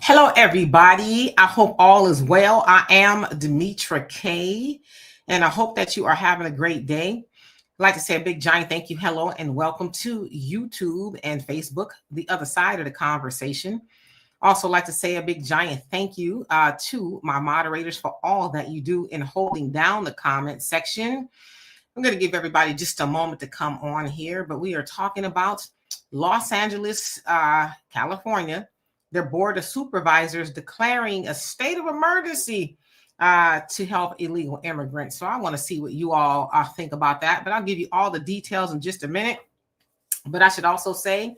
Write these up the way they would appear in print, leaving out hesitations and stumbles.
Hello, everybody. I hope all is well. I am Demetra K, and I hope that you are having a great day. I'd like to say a big giant thank you, hello, and welcome to YouTube and Facebook, the other side of the conversation. Also, like to say a big giant thank you to my moderators for all that you do in holding down the comment section. I'm going to give everybody just a moment to come on here, but we are talking about Los Angeles, California. Their board of supervisors declaring a state of emergency to help illegal immigrants. So I want to see what you all think about that, but I'll give you all the details in just a minute. But I should also say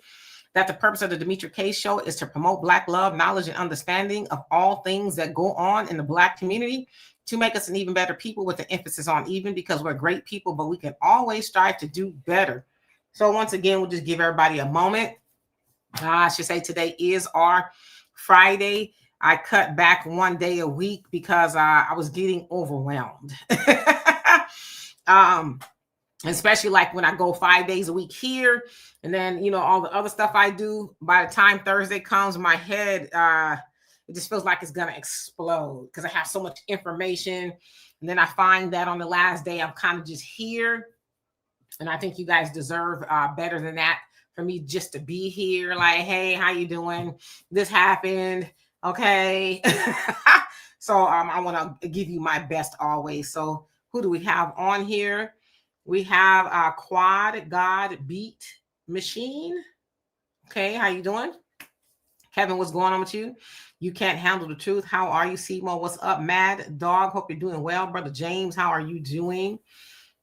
that the purpose of the Demetra K Show is to promote Black love, knowledge, and understanding of all things that go on in the Black community to make us an even better people, with the emphasis on even, because we're great people, but we can always strive to do better. So once again, we'll just give everybody a moment. I should say today is our Friday. I cut back one day a week because I was getting overwhelmed. Especially like when I go 5 days a week here, and then, you know, all the other stuff I do. By the time Thursday comes, my head, it just feels like it's going to explode because I have so much information. And then I find that on the last day, I'm kind of just here. And I think you guys deserve better than that. For me just to be here, like, hey, how you doing? This happened. Okay. So I want to give you my best always. So who do we have on here? We have Quad God Beat Machine. Okay, how you doing? Kevin, what's going on with you? You can't handle the truth. How are you, Seymour? What's up, Mad Dog? Hope you're doing well. Brother James, how are you doing?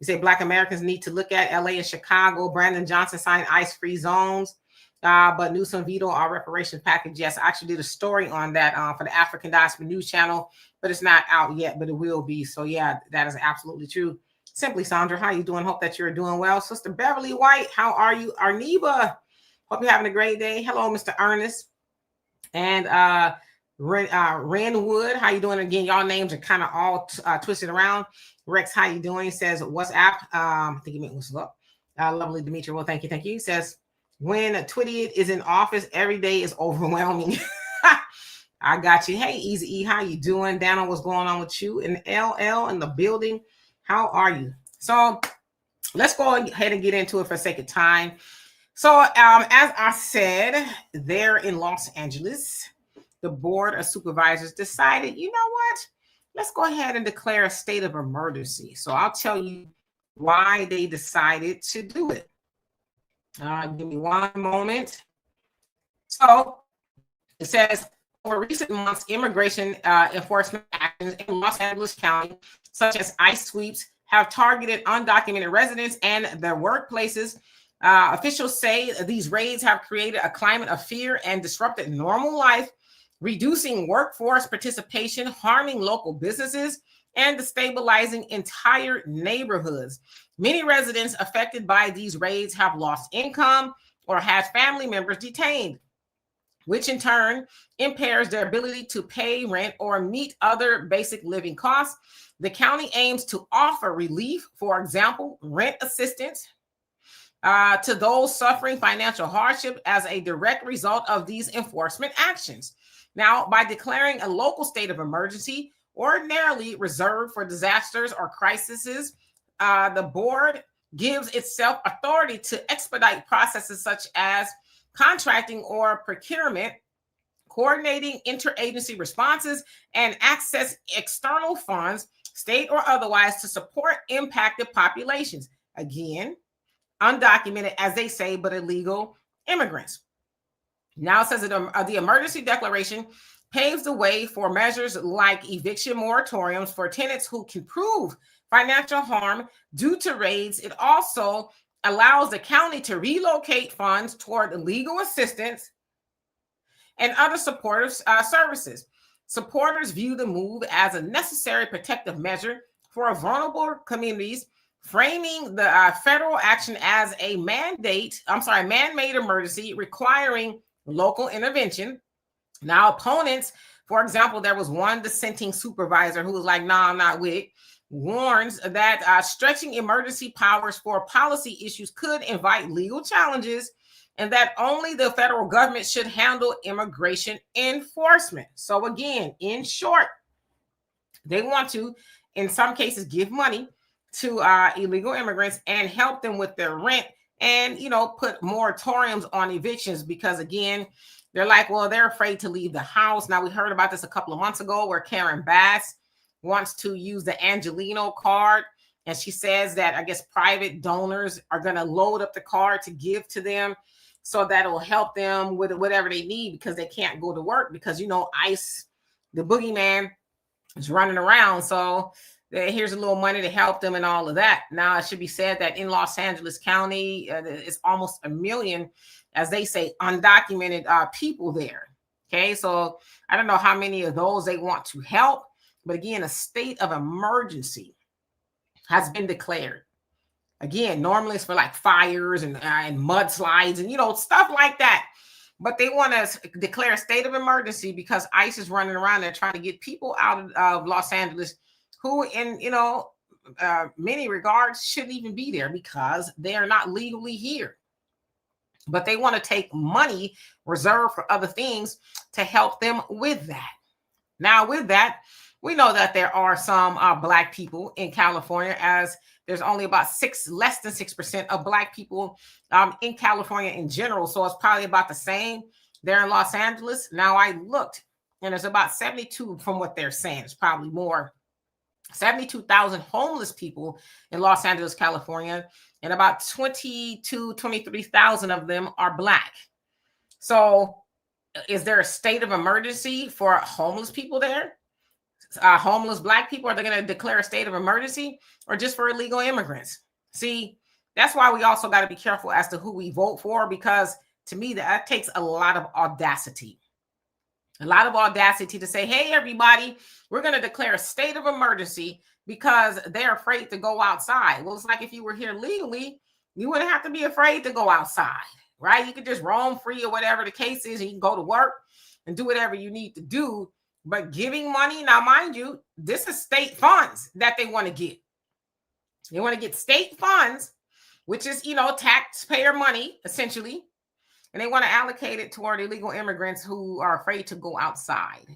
You say Black Americans need to look at LA and Chicago. Brandon Johnson signed ICE-free zones, but Newsom veto our reparations package. Yes, I actually did a story on that for the African Diaspora News Channel, but it's not out yet, but it will be. So yeah, that is absolutely true. Simply Sandra, how you doing? Hope that you're doing well. Sister Beverly White, how are you? Arneba, hope you're having a great day. Hello, Mr. Ernest. And Renwood, how you doing? Again, y'all names are kind of all twisted around. Rex, how you doing? He says, what's up? I think he meant what's up. Lovely Demetra. Well, thank you. Thank you. He says, when Twitty is in office, every day is overwhelming. I got you. Hey, Easy E, how you doing? Dana, what's going on with you? And LL in the building, how are you? So let's go ahead and get into it for sake of time. So as I said, there in Los Angeles, the board of supervisors decided, you know what? Let's go ahead and declare a state of emergency. So I'll tell you why they decided to do it. Give me one moment. So it says, over recent months, immigration enforcement actions in Los Angeles County, such as ICE sweeps, have targeted undocumented residents and their workplaces. Officials say these raids have created a climate of fear and disrupted normal life, reducing workforce participation, harming local businesses, and destabilizing entire neighborhoods. Many residents affected by these raids have lost income or had family members detained, which in turn impairs their ability to pay rent or meet other basic living costs. The county aims to offer relief, for example, rent assistance, to those suffering financial hardship as a direct result of these enforcement actions. Now, by declaring a local state of emergency, ordinarily reserved for disasters or crises, the board gives itself authority to expedite processes such as contracting or procurement, coordinating interagency responses, and access external funds, state or otherwise, to support impacted populations. Again, undocumented, as they say, but illegal immigrants. Now it says that the emergency declaration paves the way for measures like eviction moratoriums for tenants who can prove financial harm due to raids. It also allows the county to relocate funds toward legal assistance and other supportive services. Supporters view the move as a necessary protective measure for vulnerable communities, framing the federal action as a man-made emergency requiring local intervention. Now, opponents, for example, there was one dissenting supervisor who was like, "Nah, I'm not with it," warns that stretching emergency powers for policy issues could invite legal challenges and that only the federal government should handle immigration enforcement. So again, in short, they want to, in some cases, give money to illegal immigrants and help them with their rent, and put moratoriums on evictions, because again, they're like, well, they're afraid to leave the house. Now, we heard about this a couple of months ago where Karen Bass wants to use the Angelino card, and she says that I guess private donors are going to load up the card to give to them, so that'll help them with whatever they need, because they can't go to work, because ICE, the boogeyman, is running around. So here's a little money to help them and all of that. Now, it should be said that in Los Angeles County, it's almost 1 million, as they say, undocumented people there. Okay, so I don't know how many of those they want to help, but again, a state of emergency has been declared. Again, normally it's for like fires and mudslides and stuff like that. But they want to declare a state of emergency because ICE is running around there trying to get people out of Los Angeles who, in many regards, shouldn't even be there because they are not legally here. But they want to take money reserved for other things to help them with that. Now, with that, we know that there are some Black people in California, as there's only about less than 6% of Black people in California in general. So it's probably about the same there in Los Angeles. Now, I looked, and there's about 72 from what they're saying. It's probably more. 72,000 homeless people in Los Angeles, California, and about 23,000 of them are Black. So is there a state of emergency for homeless people there? Homeless Black people? Are they going to declare a state of emergency, or just for illegal immigrants? See, that's why we also got to be careful as to who we vote for, because to me, that takes a lot of audacity. A lot of audacity to say, hey, everybody, we're going to declare a state of emergency because they're afraid to go outside. Well, it's like if you were here legally, you wouldn't have to be afraid to go outside, right? You could just roam free or whatever the case is, and you can go to work and do whatever you need to do. But giving money, now, mind you, this is state funds that they want to get. They want to get state funds, which is, taxpayer money, essentially. And they want to allocate it toward illegal immigrants who are afraid to go outside.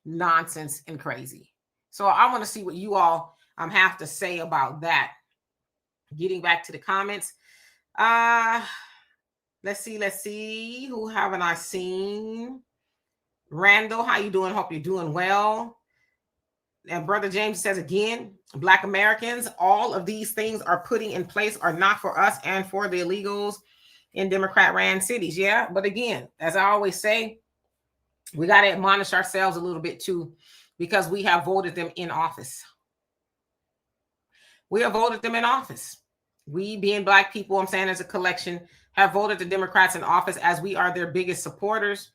Nonsense and crazy. So I want to see what you all have to say about that. Getting back to the comments. Let's see. Who haven't I seen? Randall, how you doing? Hope you're doing well. And Brother James says again, Black Americans, all of these things are putting in place are not for us and for the illegals in Democrat-ran cities. Yeah, but again, as I always say, we got to admonish ourselves a little bit too, because we have voted them in office. We have voted them in office. We, being Black people, I'm saying as a collection, have voted the Democrats in office as we are their biggest supporters.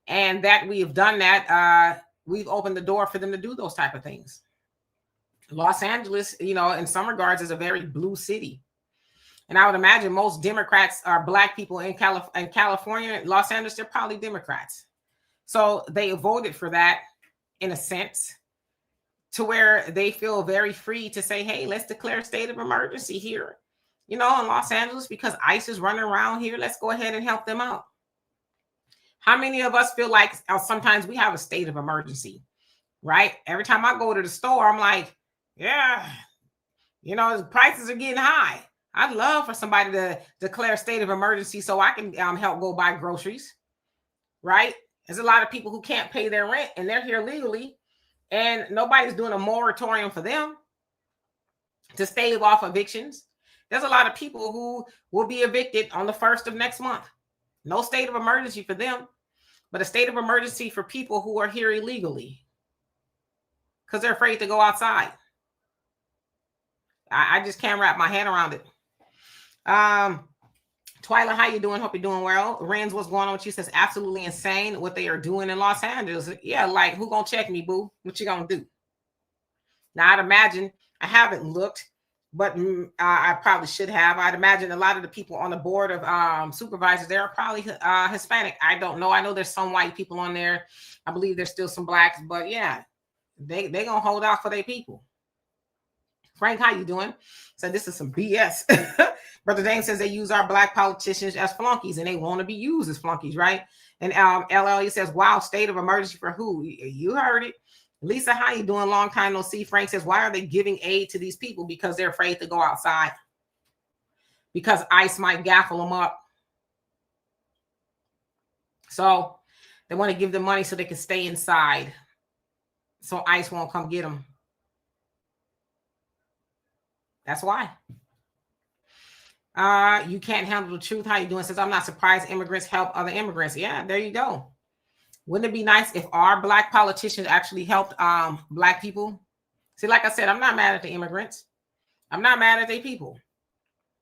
And that we have done that, we've opened the door for them to do those type of things. Los Angeles, in some regards, is a very blue city. And I would imagine most Democrats are Black people in California. Los Angeles, they're probably Democrats. So they voted for that, in a sense, to where they feel very free to say, hey, let's declare a state of emergency here, in Los Angeles, because ICE is running around here. Let's go ahead and help them out. How many of us feel like sometimes we have a state of emergency, right? Every time I go to the store, I'm like, yeah, the prices are getting high. I'd love for somebody to declare a state of emergency so I can help go buy groceries, right? There's a lot of people who can't pay their rent and they're here legally, and nobody's doing a moratorium for them to stave off evictions. There's a lot of people who will be evicted on the 1st of next month. No state of emergency for them, but a state of emergency for people who are here illegally because they're afraid to go outside. I just can't wrap my head around it. Twyla, how you doing? Hope you're doing well. Renz, what's going on with you? Says absolutely insane what they are doing in Los Angeles. Yeah, like who gonna check me, boo? What you gonna do? Now, I'd imagine, I haven't looked, but I probably should have. I'd imagine a lot of the people on the board of supervisors there are probably Hispanic. I don't know. I know there's some white people on there. I believe there's still some Blacks, but yeah, they gonna hold out for their people. Frank, how you doing? So this is some BS. Brother Dane says they use our black politicians as flunkies and they want to be used as flunkies, right? And LLE says, wow, state of emergency for who? You heard it. Lisa, how you doing? Long time no see. Frank says, why are they giving aid to these people? Because they're afraid to go outside. Because ICE might gaffle them up. So they want to give them money so they can stay inside. So ICE won't come get them. That's why. You can't handle the truth. How you doing? Says, I'm not surprised immigrants help other immigrants. Yeah, there you go. Wouldn't it be nice if our black politicians actually helped black people? See, like I said, I'm not mad at the immigrants. I'm not mad at the people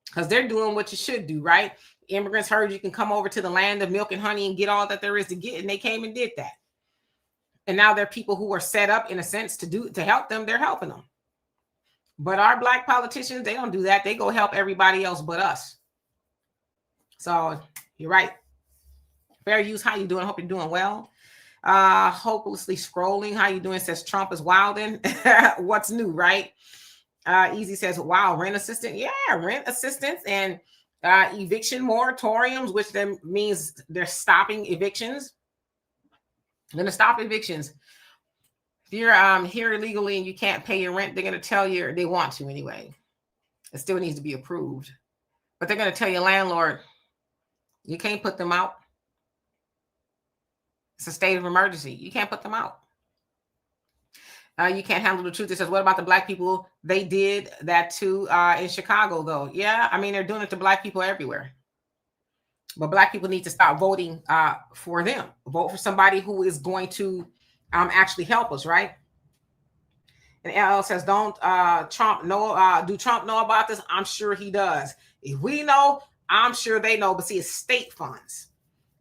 because they're doing what you should do, right? Immigrants heard you can come over to the land of milk and honey and get all that there is to get, and they came and did that. And now there are people who are set up in a sense to help them. They're helping them. But our black politicians, they don't do that. They go help everybody else but us. So you're right. Fair use, how you doing? Hope you're doing well. Hopelessly scrolling, how you doing? Says Trump is wilding. What's new, right? Easy says, wow, rent assistance. Yeah, rent assistance and eviction moratoriums, which then means they're stopping evictions. They're going to stop evictions. If you're here illegally and you can't pay your rent, they're going to tell you, they want to anyway. It still needs to be approved. But they're going to tell your landlord, you can't put them out. It's a state of emergency. You can't put them out. You can't handle the truth. It says, what about the black people? They did that too in Chicago, though. Yeah, I mean, they're doing it to black people everywhere. But black people need to stop voting for them. Vote for somebody who is going to actually help us, right? And LL says, don't Trump know? Do Trump know about this? I'm sure he does. If we know, I'm sure they know. But see, it's state funds.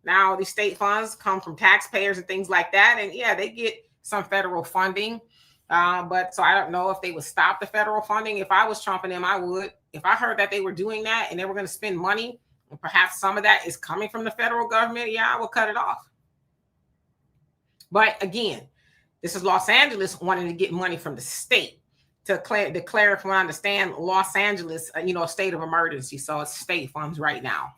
Now, these state funds come from taxpayers and things like that. And yeah, they get some federal funding. But so I don't know if they would stop the federal funding. If I was Trump and them, I would. If I heard that they were doing that and they were going to spend money, and perhaps some of that is coming from the federal government, yeah, I will cut it off. But again, this is Los Angeles wanting to get money from the state to declare, from what I understand, Los Angeles, a state of emergency. So it's state funds right now.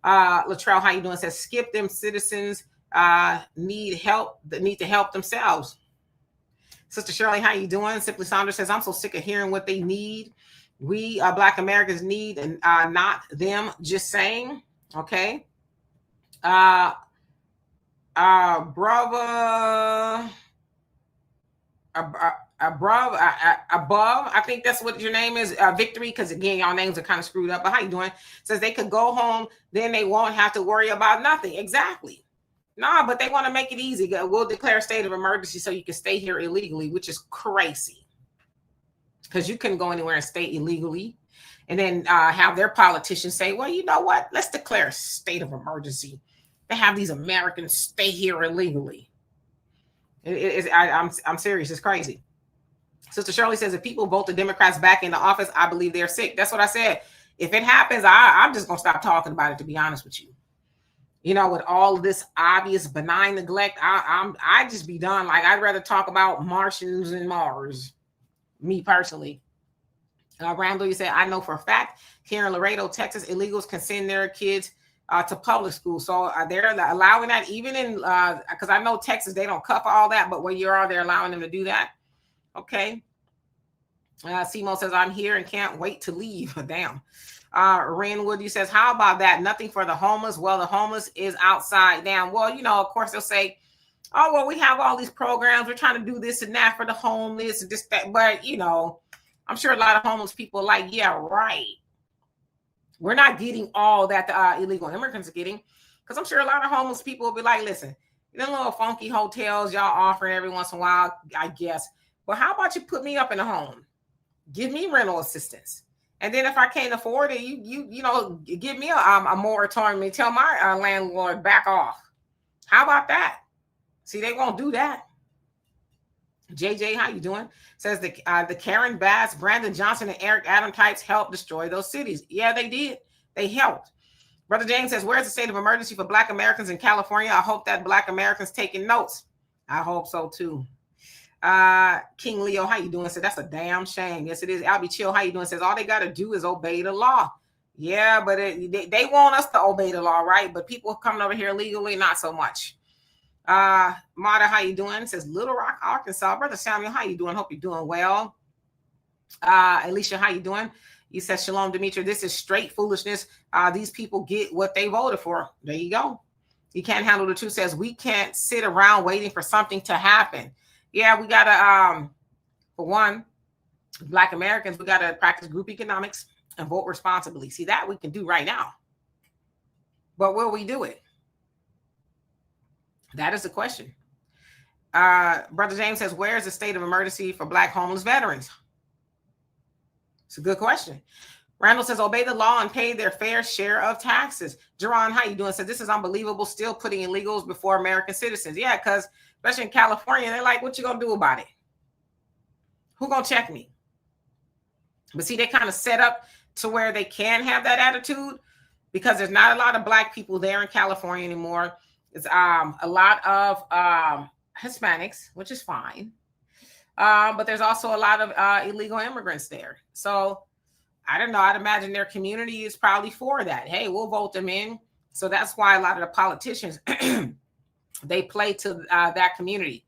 Latrell, how you doing? Says, skip them citizens need help, that need to help themselves. Sister Shirley, how you doing? Simply Saunders says, I'm so sick of hearing what they need. We Black Americans need, and not them. Just saying. Okay. Above, I think that's what your name is, Victory, because again, y'all names are kind of screwed up. But how you doing? Says they could go home, then they won't have to worry about nothing. Exactly. No, but they want to make it easy. We'll declare a state of emergency so you can stay here illegally, which is crazy. Because you couldn't go anywhere and stay illegally. And then have their politicians say, well, you know what? Let's declare a state of emergency. They have these Americans stay here illegally. I'm serious. It's crazy. Sister Shirley says, if people vote the Democrats back into office, I believe they're sick. That's what I said. If it happens, I'm just going to stop talking about it, to be honest with you. With all this obvious benign neglect, I just be done. Like, I'd rather talk about Martians and Mars, me personally. Randall, you said, I know for a fact here in Laredo, Texas, illegals can send their kids to public school. So they're allowing that, even in, because I know Texas, they don't cover all that, but where you are, they're allowing them to do that. Okay. Simo says, I'm here and can't wait to leave. Damn. Rainwood, you says, how about that? Nothing for the homeless. Well, the homeless is outside now. Well, of course they'll say, oh, well, we have all these programs. We're trying to do this and that for the homeless and this, that. But, I'm sure a lot of homeless people are like, yeah, right. We're not getting all that the illegal immigrants are getting, because I'm sure a lot of homeless people will be like, listen, them little funky hotels y'all offer every once in a while, I guess. But how about you put me up in a home? Give me rental assistance. And then if I can't afford it, you give me a moratorium and tell my landlord back off. How about that? See, they won't do that. JJ, how you doing? Says the Karen Bass, Brandon Johnson, and Eric Adam types helped destroy those cities. Yeah, they did. They helped. Brother James says, where's the state of emergency for Black Americans in California? I hope that Black Americans taking notes. I hope so too. King Leo, how you doing? Said that's a damn shame. Yes, it is. Albie Chill, how you doing? Says all they got to do is obey the law. Yeah, but they want us to obey the law, right? But people coming over here legally, not so much. Mata, how you doing? Says Little Rock, Arkansas. Brother Samuel, how you doing? Hope you're doing well. Alicia, how you doing? You said Shalom, Demetri. This is straight foolishness. These people get what they voted for. There you go. You can't handle the truth. Says we can't sit around waiting for something to happen. Yeah, we gotta for one, Black Americans, we gotta practice group economics and vote responsibly. See, that we can do right now. But will we do it? That is the question. Brother James says, where is the state of emergency for Black homeless veterans? It's a good question. Randall says, obey the law and pay their fair share of taxes. Jerron, how you doing? Says, this is unbelievable. Still putting illegals before American citizens. Yeah, because especially in California, they're like, what you going to do about it? Who going to check me? But see, they kind of set up to where they can have that attitude because there's not a lot of Black people there in California anymore. It's a lot of Hispanics, which is fine. But there's also a lot of illegal immigrants there. So I don't know. I'd imagine their community is probably for that. Hey, we'll vote them in. So that's why a lot of the politicians, they play to that community.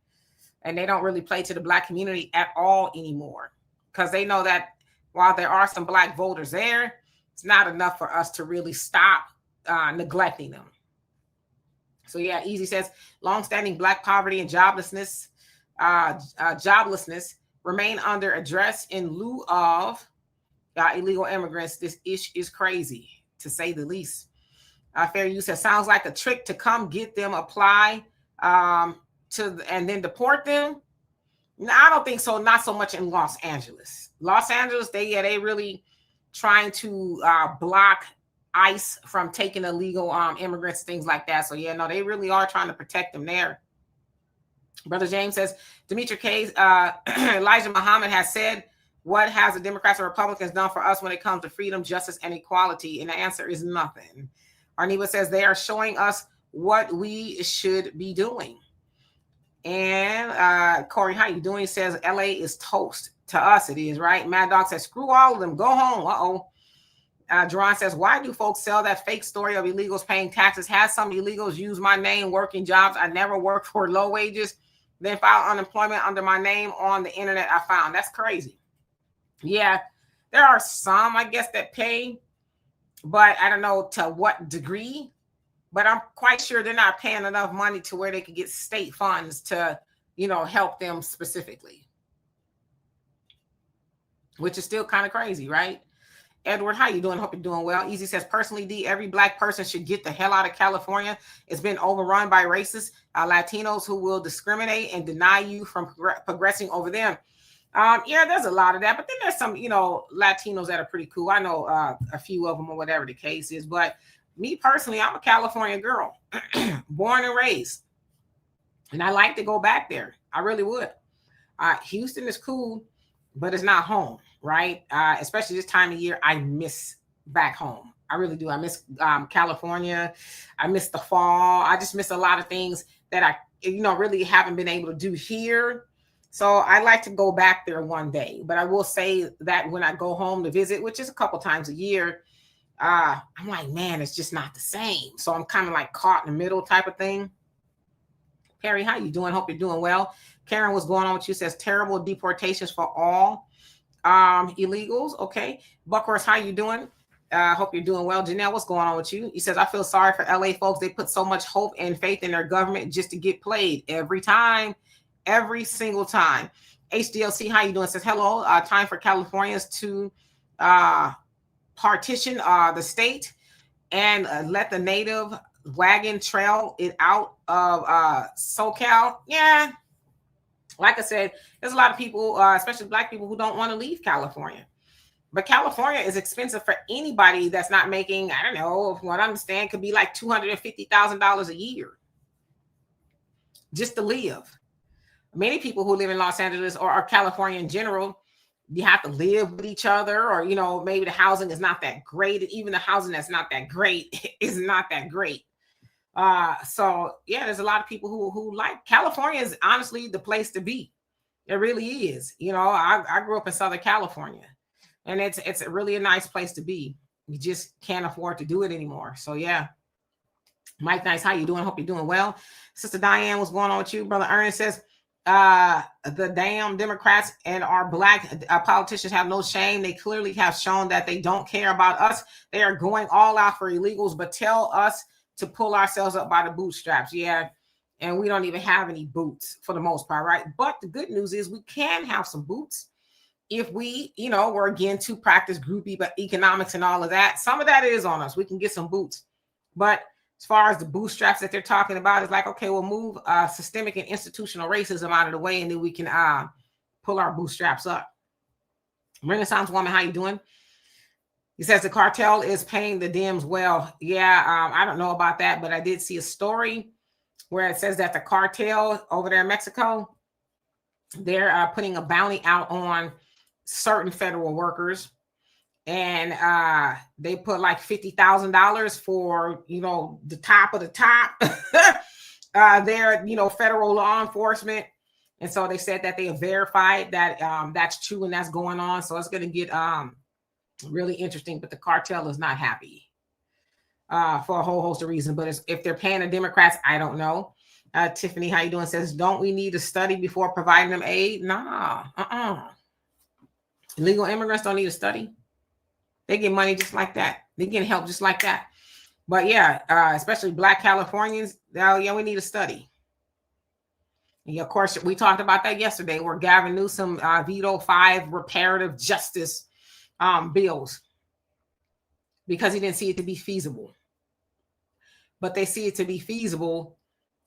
And they don't really play to the Black community at all anymore. Because they know that while there are some Black voters there, it's not enough for us to really stop neglecting them. So yeah, Easy says, longstanding Black poverty and joblessness remain under address in lieu of illegal immigrants. This ish is crazy, to say the least. Fair Use says, sounds like a trick to come get them, apply and then deport them. No, I don't think so. Not so much in Los Angeles. Los Angeles, they really trying to block ICE from taking illegal immigrants, things like that. So yeah, no, they really are trying to protect them there. Brother James says, Demetri K. Elijah Muhammad has said, what has the Democrats and Republicans done for us when it comes to freedom, justice, and equality? And the answer is nothing. Arniva says they are showing us what we should be doing. And Corey, how you doing? He says LA is toast. To us it is, right? Mad Dog says, screw all of them, go home. Uh-oh. Jerron says, why do folks sell that fake story of illegals paying taxes? Has some illegals use my name working jobs I never worked for, low wages, then file unemployment under my name on the internet? I found that's crazy. Yeah, there are some, I guess, that pay, but I don't know to what degree. But I'm quite sure they're not paying enough money to where they could get state funds to, help them specifically, which is still kind of crazy, right? Edward, how you doing? Hope you're doing well. Easy says, personally, D, every Black person should get the hell out of California. It's been overrun by racists, Latinos who will discriminate and deny you from progressing over them. Yeah, there's a lot of that. But then there's some, Latinos that are pretty cool. I know a few of them or whatever the case is. But me personally, I'm a California girl, born and raised. And I like to go back there. I really would. Houston is cool, but it's not home. Right. Especially this time of year, I miss back home. I really do. I miss California. I miss the fall. I just miss a lot of things that I, really haven't been able to do here. So I like to go back there one day. But I will say that when I go home to visit, which is a couple times a year, I'm like, man, it's just not the same. So I'm kind of like caught in the middle type of thing. Perry, how you doing? Hope you're doing well. Karen, what's going on with you? Says terrible deportations for all illegals. Okay. Buckhorse, how you doing? Hope you're doing well. Janelle, what's going on with you? He says, I feel sorry for LA folks. They put so much hope and faith in their government just to get played every time, every single time. HDLC, how you doing? Says, hello, time for Californians to partition the state and let the native wagon trail it out of SoCal. Yeah. Like I said, there's a lot of people, especially Black people, who don't want to leave California. But California is expensive for anybody that's not making, I don't know, from what I understand, could be like $250,000 a year just to live. Many people who live in Los Angeles or California in general, you have to live with each other, or, maybe the housing is not that great. Even the housing that's not that great is not that great. So yeah, there's a lot of people who like California is honestly the place to be. It really is. You know, I grew up in Southern California, and it's really a nice place to be. You just can't afford to do it anymore. So yeah. Mike Nice, how you doing? Hope you're doing well. Sister Diane, what's going on with you? Brother Ernest says, the damn Democrats and our black politicians have no shame. They clearly have shown that they don't care about us. They are going all out for illegals, but tell us to pull ourselves up by the bootstraps. Yeah. And we don't even have any boots for the most part, right? But the good news is we can have some boots if we, you know, were again to practice group economics and all of that. Some of that is on us. We can get some boots. But as far as the bootstraps that they're talking about, it's like, okay, we'll move systemic and institutional racism out of the way, and then we can pull our bootstraps up. Renaissance Woman, how you doing? He says the cartel is paying the Dems well. Yeah, I don't know about that, but I did see a story where it says that the cartel over there in Mexico, they're putting a bounty out on certain federal workers. And they put like $50,000 for, you know, the top of the top. They're, you know, federal law enforcement. And so they said that they have verified that that's true and that's going on. So it's going to get really interesting. But the cartel is not happy for a whole host of reasons. But if they're paying the Democrats, I don't know. Tiffany, how you doing? Says, don't we need to study before providing them aid? Nah. Illegal immigrants don't need to study. They get money just like that. They get help just like that. But yeah, especially Black Californians, yeah, we need to study. And of course, we talked about that yesterday, where Gavin Newsom vetoed 5 reparative justice bills because he didn't see it to be feasible. But they see it to be feasible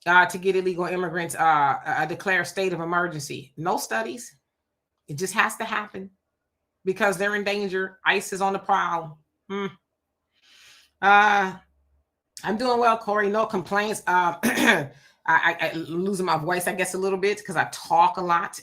to get illegal immigrants a declared state of emergency. No studies. It just has to happen. Because they're in danger. ICE is on the prowl. I'm doing well, Corey. No complaints. I losing my voice, I guess, a little bit because I talk a lot.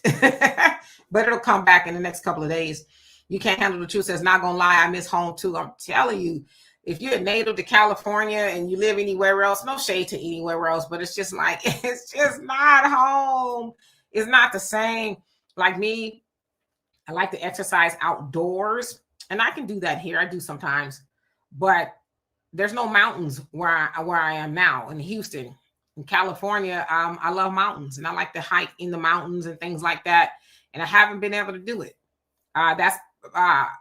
But it'll come back in the next couple of days. You can't handle the truth. Says, not gonna lie, I miss home too. I'm telling you, if you're native to California and you live anywhere else, no shade to anywhere else, but it's just like, it's just not home. It's not the same. Like me, I like to exercise outdoors, and I can do that here. I do sometimes, but there's no mountains where I am now in Houston. In California, I love mountains, and I like to hike in the mountains and things like that, and I haven't been able to do it. That's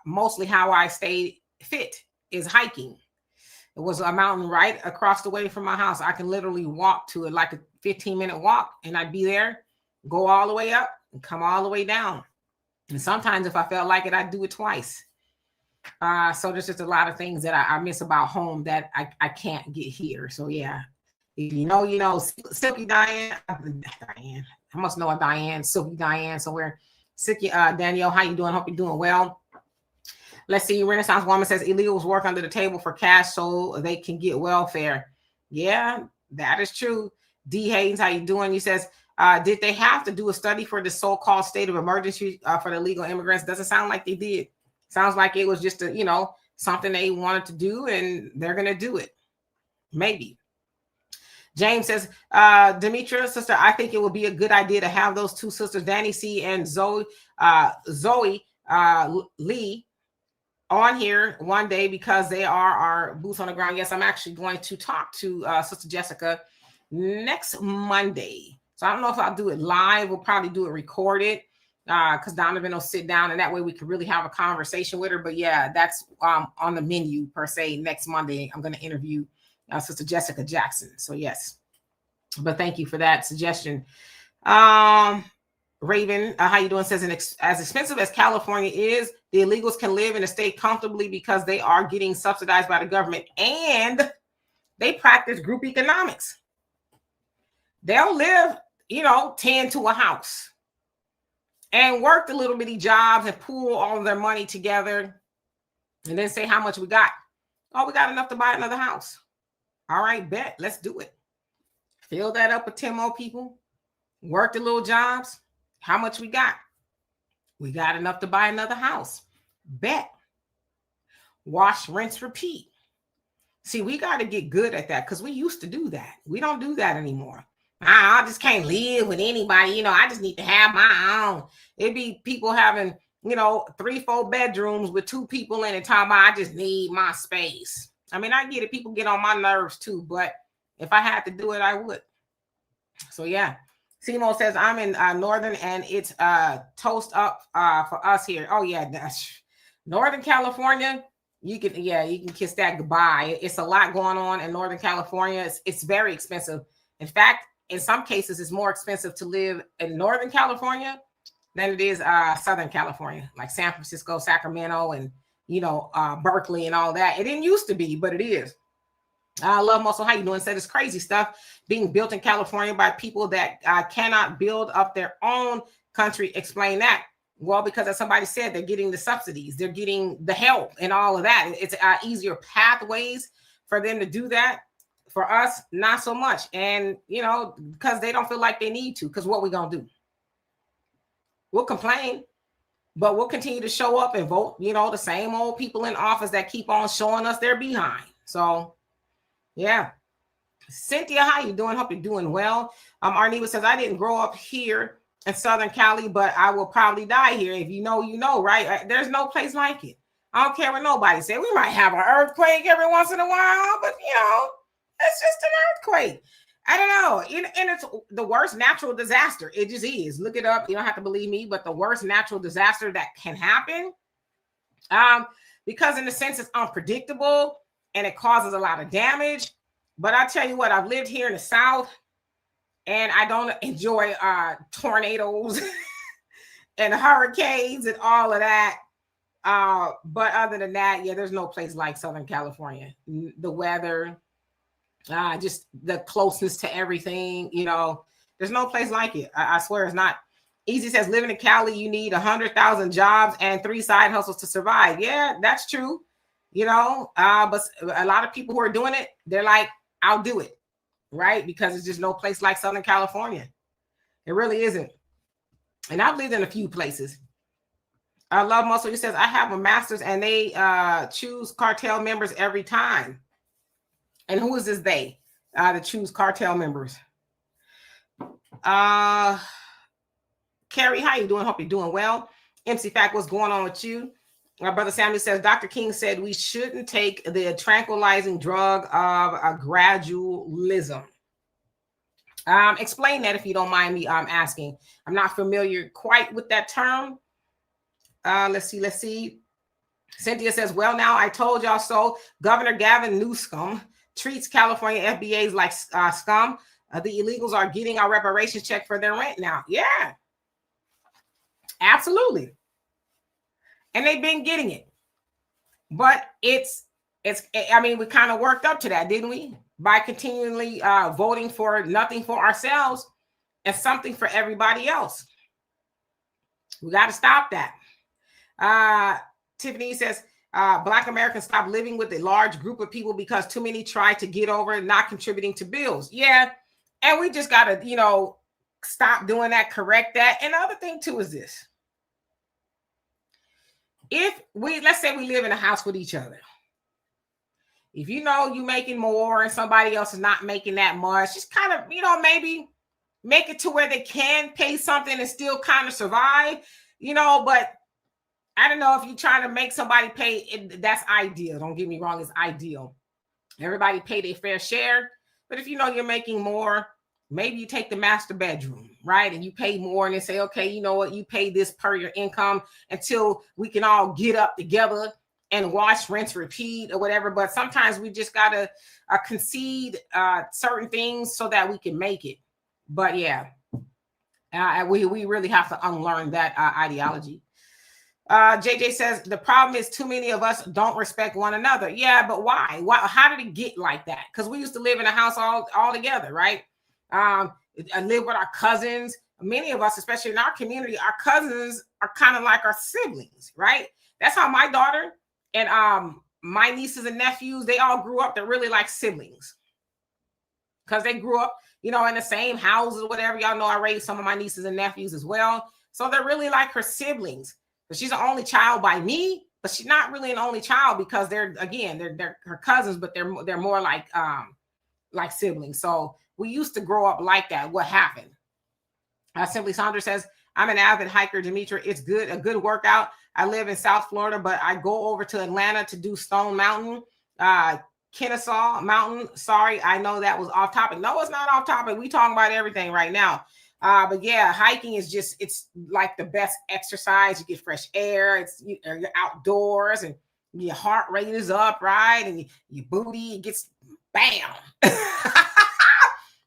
mostly how I stayed fit, is hiking. It was a mountain right across the way from my house. I can literally walk to it, like a 15-minute walk, and I'd be there, go all the way up, and come all the way down. And sometimes if I felt like it, I'd do it twice. So there's just a lot of things that I miss about home that I can't get here. So yeah, if you know, Silky Diane, I must know a Diane, Silky Diane somewhere. Silky, Danielle, how you doing? Hope you're doing well. Let's see. Renaissance Woman says illegals work under the table for cash so they can get welfare. Yeah, that is true. D. Haynes, how you doing? He says, did they have to do a study for the so-called state of emergency for the illegal immigrants? Doesn't sound like they did. Sounds like it was just something they wanted to do, and they're going to do it. Maybe. James says, Demetra, sister, I think it would be a good idea to have those two sisters, Danny C. and Zoe Lee, on here one day because they are our boots on the ground. Yes, I'm actually going to talk to Sister Jessica next Monday. So I don't know if I'll do it live. We'll probably do it recorded because Donovan will sit down, and that way we can really have a conversation with her. But yeah, that's on the menu per se. Next Monday, I'm going to interview Sister Jessica Jackson. So yes, but thank you for that suggestion. Raven, how you doing? Says, as expensive as California is, the illegals can live in the state comfortably because they are getting subsidized by the government and they practice group economics. They'll live, 10 to a house and work the little bitty jobs and pool all of their money together and then say how much we got. Oh, we got enough to buy another house. All right, bet. Let's do it. Fill that up with 10 more people. Work the little jobs. How much we got? We got enough to buy another house. Bet. Wash, rinse, repeat. See, we got to get good at that because we used to do that. We don't do that anymore. I just can't live with anybody. I just need to have my own. It'd be people having, 3, 4 bedrooms with 2 people in it, talking about I just need my space. I mean, I get it. People get on my nerves too, but if I had to do it, I would. So yeah. Simo says I'm in Northern and it's toast up for us here. Oh yeah, that's Northern California. You can kiss that goodbye. It's a lot going on in Northern California. It's very expensive. In fact, in some cases, it's more expensive to live in Northern California than it is Southern California, like San Francisco, Sacramento, and Berkeley and all that. It didn't used to be, but it is. I love Muscle. How you doing? Said it's crazy stuff being built in California by people that cannot build up their own country. Explain that. Well, because as somebody said, they're getting the subsidies, they're getting the help and all of that. It's easier pathways for them to do that. For us, not so much. And, because they don't feel like they need to, because what we going to do? We'll complain, but we'll continue to show up and vote, the same old people in office that keep on showing us their behind. So, yeah. Cynthia, how you doing? Hope you're doing well. Arneva says, I didn't grow up here in Southern Cali, but I will probably die here. If you know, right? There's no place like it. I don't care what nobody says. We might have an earthquake every once in a while, but it's just an earthquake. I don't know. And it's the worst natural disaster. It just is. Look it up. You don't have to believe me, but the worst natural disaster that can happen. Because in a sense, it's unpredictable and it causes a lot of damage. But I tell you what, I've lived here in the South and I don't enjoy tornadoes and hurricanes and all of that. But other than that, yeah, there's no place like Southern California. The weather, just the closeness to everything, there's no place like it. I swear it's not. Easy says, living in Cali, you need 100,000 jobs and 3 side hustles to survive. Yeah, that's true. But a lot of people who are doing it, they're like, I'll do it. Right? Because it's just no place like Southern California. It really isn't. And I've lived in a few places. I love Muscle. He says, I have a master's and they choose cartel members every time. And who is this they to choose cartel members? Carrie, how you doing? Hope you're doing well. MC Fact, what's going on with you? My brother Samuel says, Dr. King said we shouldn't take the tranquilizing drug of gradualism. Explain that if you don't mind me asking. I'm not familiar quite with that term. Let's see. Cynthia says, well, now I told y'all so. Governor Gavin Newsom treats California FBAs like scum. The illegals are getting our reparations check for their rent now. Yeah, absolutely. And they've been getting it. But I mean, we kind of worked up to that, didn't we? By continually voting for nothing for ourselves and something for everybody else. We got to stop that. Tiffany says, Black Americans stop living with a large group of people because too many try to get over not contributing to bills. Yeah. And we just got to, stop doing that, correct that. And the other thing too is this. Let's say we live in a house with each other. If you're making more and somebody else is not making that much, just kind of, maybe make it to where they can pay something and still kind of survive, but I don't know if you're trying to make somebody pay, that's ideal. Don't get me wrong, it's ideal. Everybody pay their fair share. But if you're making more, maybe you take the master bedroom, right? And you pay more and they say, okay, you know what? You pay this per your income until we can all get up together and watch, rinse, repeat or whatever. But sometimes we just got to concede certain things so that we can make it. But yeah, we really have to unlearn that ideology. JJ says, the problem is too many of us don't respect one another. Yeah, but why? How did it get like that? Because we used to live in a house all together, right? I live with our cousins. Many of us, especially in our community, our cousins are kind of like our siblings, right? That's how my daughter and my nieces and nephews, they all grew up. They're really like siblings because they grew up, in the same houses or whatever. Y'all know I raised some of my nieces and nephews as well. So they're really like her siblings. But she's an only child by me, but she's not really an only child because they're her cousins, but they're more like siblings. So We used to grow up like that. What happened? Simply Sandra says, I'm an avid hiker, Demetra. It's good, a good workout. I live in South Florida, but I go over to Atlanta to do Stone Mountain, Kennesaw Mountain. Sorry, I know that was off topic. No, it's not off topic. We talking about everything right now. But yeah, hiking is just, it's like the best exercise. You get fresh air. You're outdoors and your heart rate is up, right? And your booty gets bam.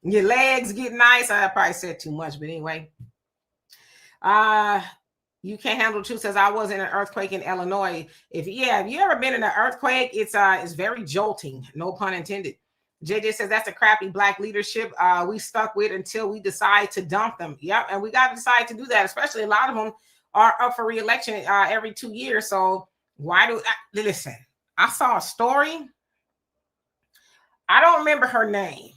Your legs get nice. I probably said too much, but anyway. You can't handle the truth says I was in an earthquake in Illinois. If you ever been in an earthquake, it's very jolting, no pun intended. JJ says that's a crappy black leadership we stuck with until we decide to dump them. Yep, and we got to decide to do that, especially a lot of them are up for re-election every 2 years. So listen, I saw a story. I don't remember her name,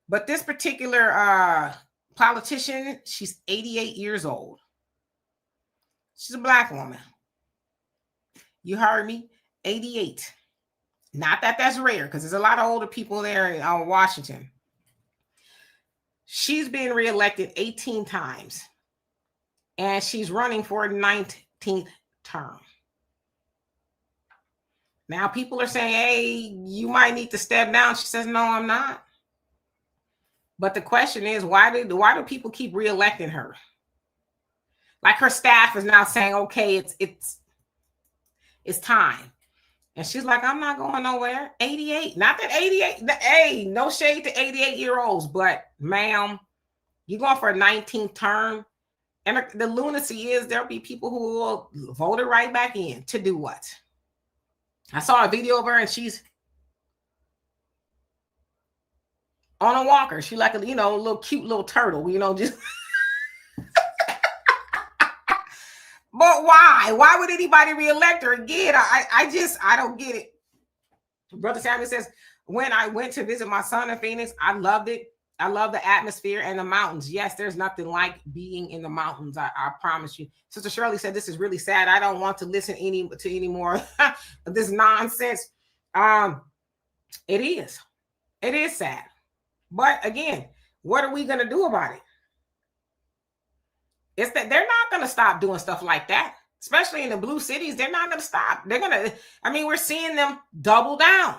but this particular politician, she's 88 years old. She's a black woman. You heard me? 88. Not that that's rare, because there's a lot of older people there in Washington. She's been reelected 18 times, and she's running for a 19th term. Now, people are saying, hey, you might need to step down. She says, no, I'm not. But the question is, why do people keep reelecting her? Like her staff is now saying, okay, it's time. And she's like, I'm not going nowhere. 88. Not that 88. Hey, no shade to 88-year-olds, but ma'am, you're going for a 19th term. And the lunacy is there'll be people who will vote her right back in to do what? I saw a video of her and she's on a walker. She like a little cute little turtle, just. But why? Why would anybody reelect her again? I don't get it. Brother Samuel says, when I went to visit my son in Phoenix, I loved it. I love the atmosphere and the mountains. Yes, there's nothing like being in the mountains. I promise you. Sister Shirley said, this is really sad. I don't want to listen to any more of this nonsense. It is sad. But again, what are we going to do about it? It's that they're not going to stop doing stuff like that, especially in the blue cities. They're not going to stop. We're seeing them double down.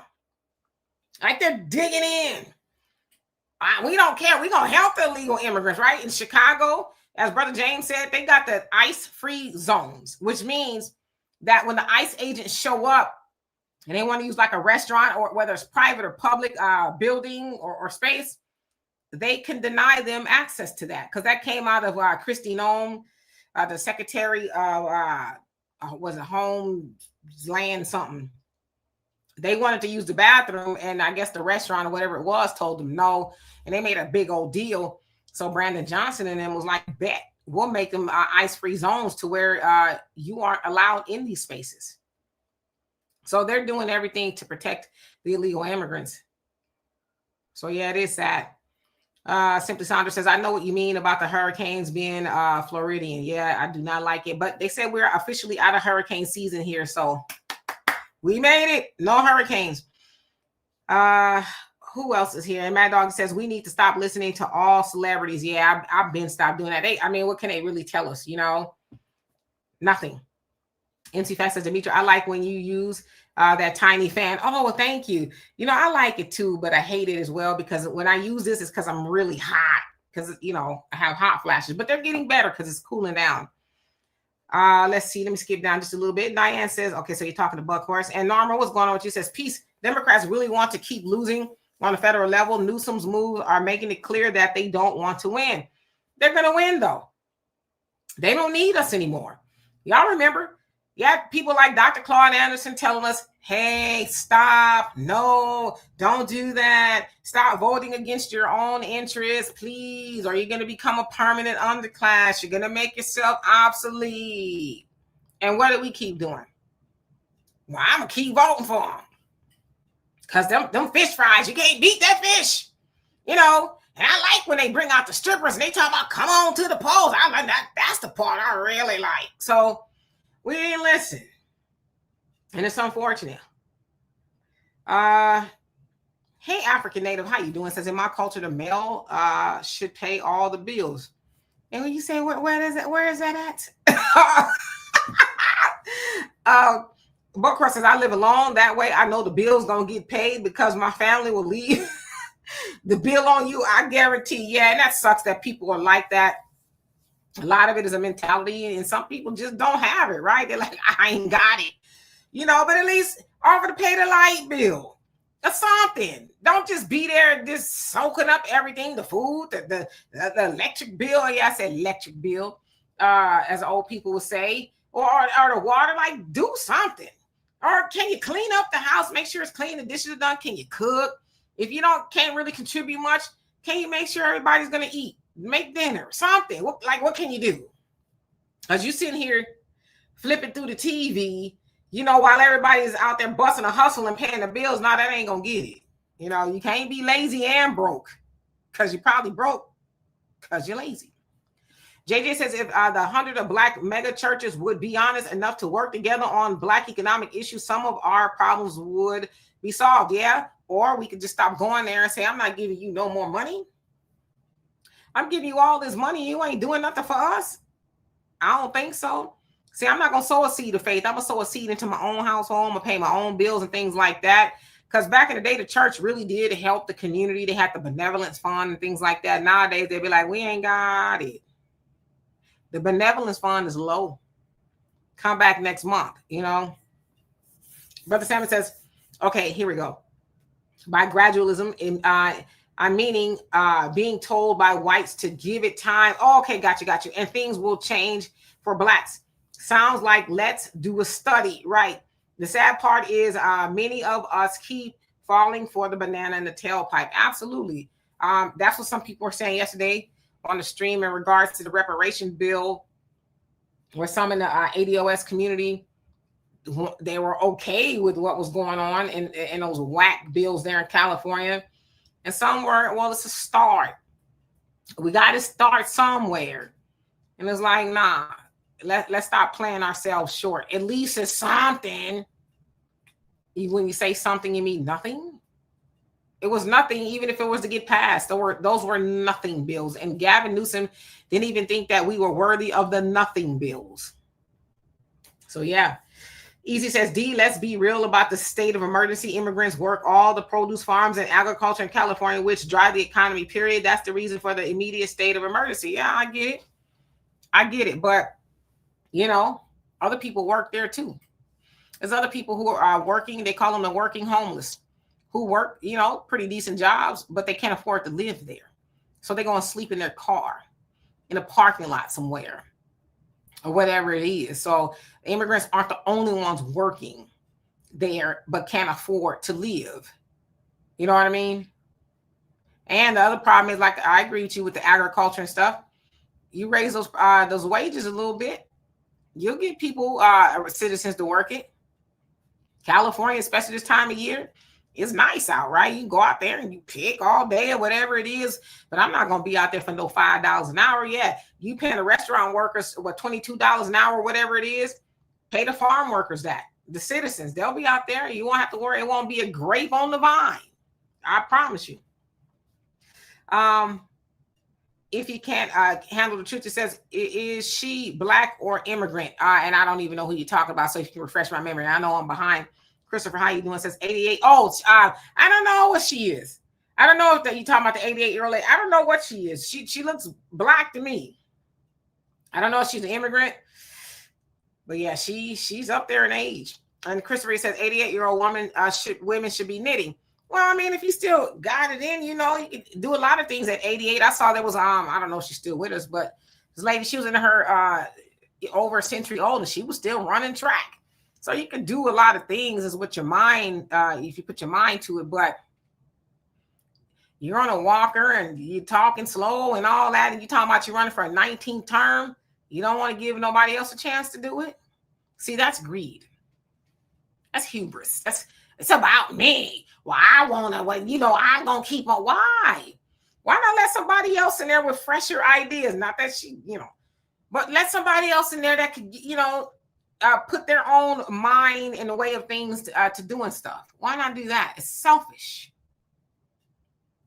Like they're digging in. We don't care. We're going to help the illegal immigrants, right? In Chicago, as Brother James said, they got the ICE-free zones, which means that when the ICE agents show up and they want to use like a restaurant or whether it's private or public building or space, they can deny them access to that, because that came out of Christine Nome, the Secretary of was it Homeland something. They wanted to use the bathroom, and I guess the restaurant or whatever it was told them no, and they made a big old deal. So Brandon Johnson and them was like, bet we'll make them ICE-free zones to where you aren't allowed in these spaces. So they're doing everything to protect the illegal immigrants. So yeah, it is sad. Simply Sandra says, I know what you mean about the hurricanes being Floridian. Yeah, I do not like it. But they said we're officially out of hurricane season here. So we made it. No hurricanes. Who else is here? And Mad Dog says, we need to stop listening to all celebrities. Yeah, I've been stopped doing that. What can they really tell us? Nothing. MC Fast says, Demetra, I like when you use that tiny fan. Oh, well, thank you. I like it too, but I hate it as well, because when I use this, it's because I'm really hot, because, I have hot flashes, but they're getting better because it's cooling down. Let's see. Let me skip down just a little bit. Diane says, okay, so you're talking to Buck Horse. And Norma, what's going on with you? Says, peace. Democrats really want to keep losing on the federal level. Newsom's moves are making it clear that they don't want to win. They're going to win, though. They don't need us anymore. Y'all remember? You had people like Dr. Claude Anderson telling us, hey, stop. No, don't do that. Stop voting against your own interests, please, or you're going to become a permanent underclass. You're going to make yourself obsolete. And what do we keep doing? Well, I'm going to keep voting for them. Because them fish fries, you can't beat that fish. And I like when they bring out the strippers and they talk about, come on to the polls. I'm like, that's the part I really like. So we didn't listen. And it's unfortunate. Hey, African Native, how you doing? Says in my culture, the male should pay all the bills. And when you say, where is that at? But Cross says, I live alone. That way I know the bill's going to get paid because my family will leave the bill on you. I guarantee. Yeah, and that sucks that people are like that. A lot of it is a mentality, and some people just don't have it, right? They're like, I ain't got it. But at least offer to pay the light bill or something. Don't just be there just soaking up everything, the food, the electric bill. Yeah, I said electric bill, as old people would say, or the water. Like, do something. Or can you clean up the house? Make sure it's clean, the dishes are done. Can you cook? If you can't really contribute much, can you make sure everybody's going to eat? Make dinner, something. What can you do? As you sitting here flipping through the TV, while everybody's out there busting a hustle and paying the bills, now that ain't gonna get it. You can't be lazy and broke, because you're probably broke because you're lazy. JJ says if the 100 of Black mega churches would be honest enough to work together on Black economic issues, some of our problems would be solved. Yeah. Or we could just stop going there and say, I'm not giving you no more money. I'm giving you all this money. You ain't doing nothing for us. I don't think so. See, I'm not going to sow a seed of faith. I'm going to sow a seed into my own household. I'm going to pay my own bills and things like that. Because back in the day, the church really did help the community. They had the benevolence fund and things like that. Nowadays, they'd be like, we ain't got it. The benevolence fund is low. Come back next month, Brother Salmon says, okay, here we go. By gradualism, I'm meaning being told by whites to give it time. Oh, okay, got you. And things will change for Blacks. Sounds like let's do a study, right? The sad part is many of us keep falling for the banana in the tailpipe. Absolutely. That's what some people were saying yesterday on the stream in regards to the reparation bill, where some in the ADOS community, they were okay with what was going on in those whack bills there in California. And some were, well, it's a start. We got to start somewhere. And it's like, nah, let's stop playing ourselves short. At least it's something. When you say something, you mean nothing. It was nothing, even if it was to get passed. Those were nothing bills. And Gavin Newsom didn't even think that we were worthy of the nothing bills. So, yeah. Easy says, D, let's be real about the state of emergency. Immigrants work all the produce farms and agriculture in California, which drive the economy, period. That's the reason for the immediate state of emergency. Yeah, I get it. But, other people work there too. There's other people who are working. They call them the working homeless, who work, pretty decent jobs, but they can't afford to live there. So they're going to sleep in their car in a parking lot somewhere, or whatever it is. So immigrants aren't the only ones working there, but can't afford to live. You know what I mean? And the other problem is, like, I agree with you with the agriculture and stuff. You raise those wages a little bit, you'll get people, citizens to work it. California, especially this time of year, it's nice out, right? You can go out there and you pick all day or whatever it is, but I'm not going to be out there for no $5 an hour. Yeah, you paying the restaurant workers, $22 an hour, whatever it is, pay the farm workers that. The citizens, they'll be out there. You won't have to worry. It won't be a grape on the vine. I promise you. If you can't handle the truth, it says, is she Black or immigrant? And I don't even know who you're talking about, so if you can refresh my memory. I know I'm behind. Christopher, how you doing? Says 88. Oh, I don't know what she is. I don't know if you're talking about the 88-year-old lady. I don't know what she is. She looks Black to me. I don't know if she's an immigrant, but yeah, she's up there in age. And Christopher says 88-year-old women should be knitting. Well, I mean, if you still got it in, you can do a lot of things at 88. I saw there was I don't know if she's still with us, but this lady, she was in her over a century old, and she was still running track. So you can do a lot of things is with your mind, if you put your mind to it. But you're on a walker and you're talking slow and all that, and you're talking about you running for a 19th term. You don't want to give nobody else a chance to do it. See, that's greed. That's hubris. It's about me. Well, I want to, I'm going to keep on. Why? Why not let somebody else in there with fresher ideas? Not that but let somebody else in there that could, put their own mind in the way of things to doing stuff. Why not do that? It's selfish.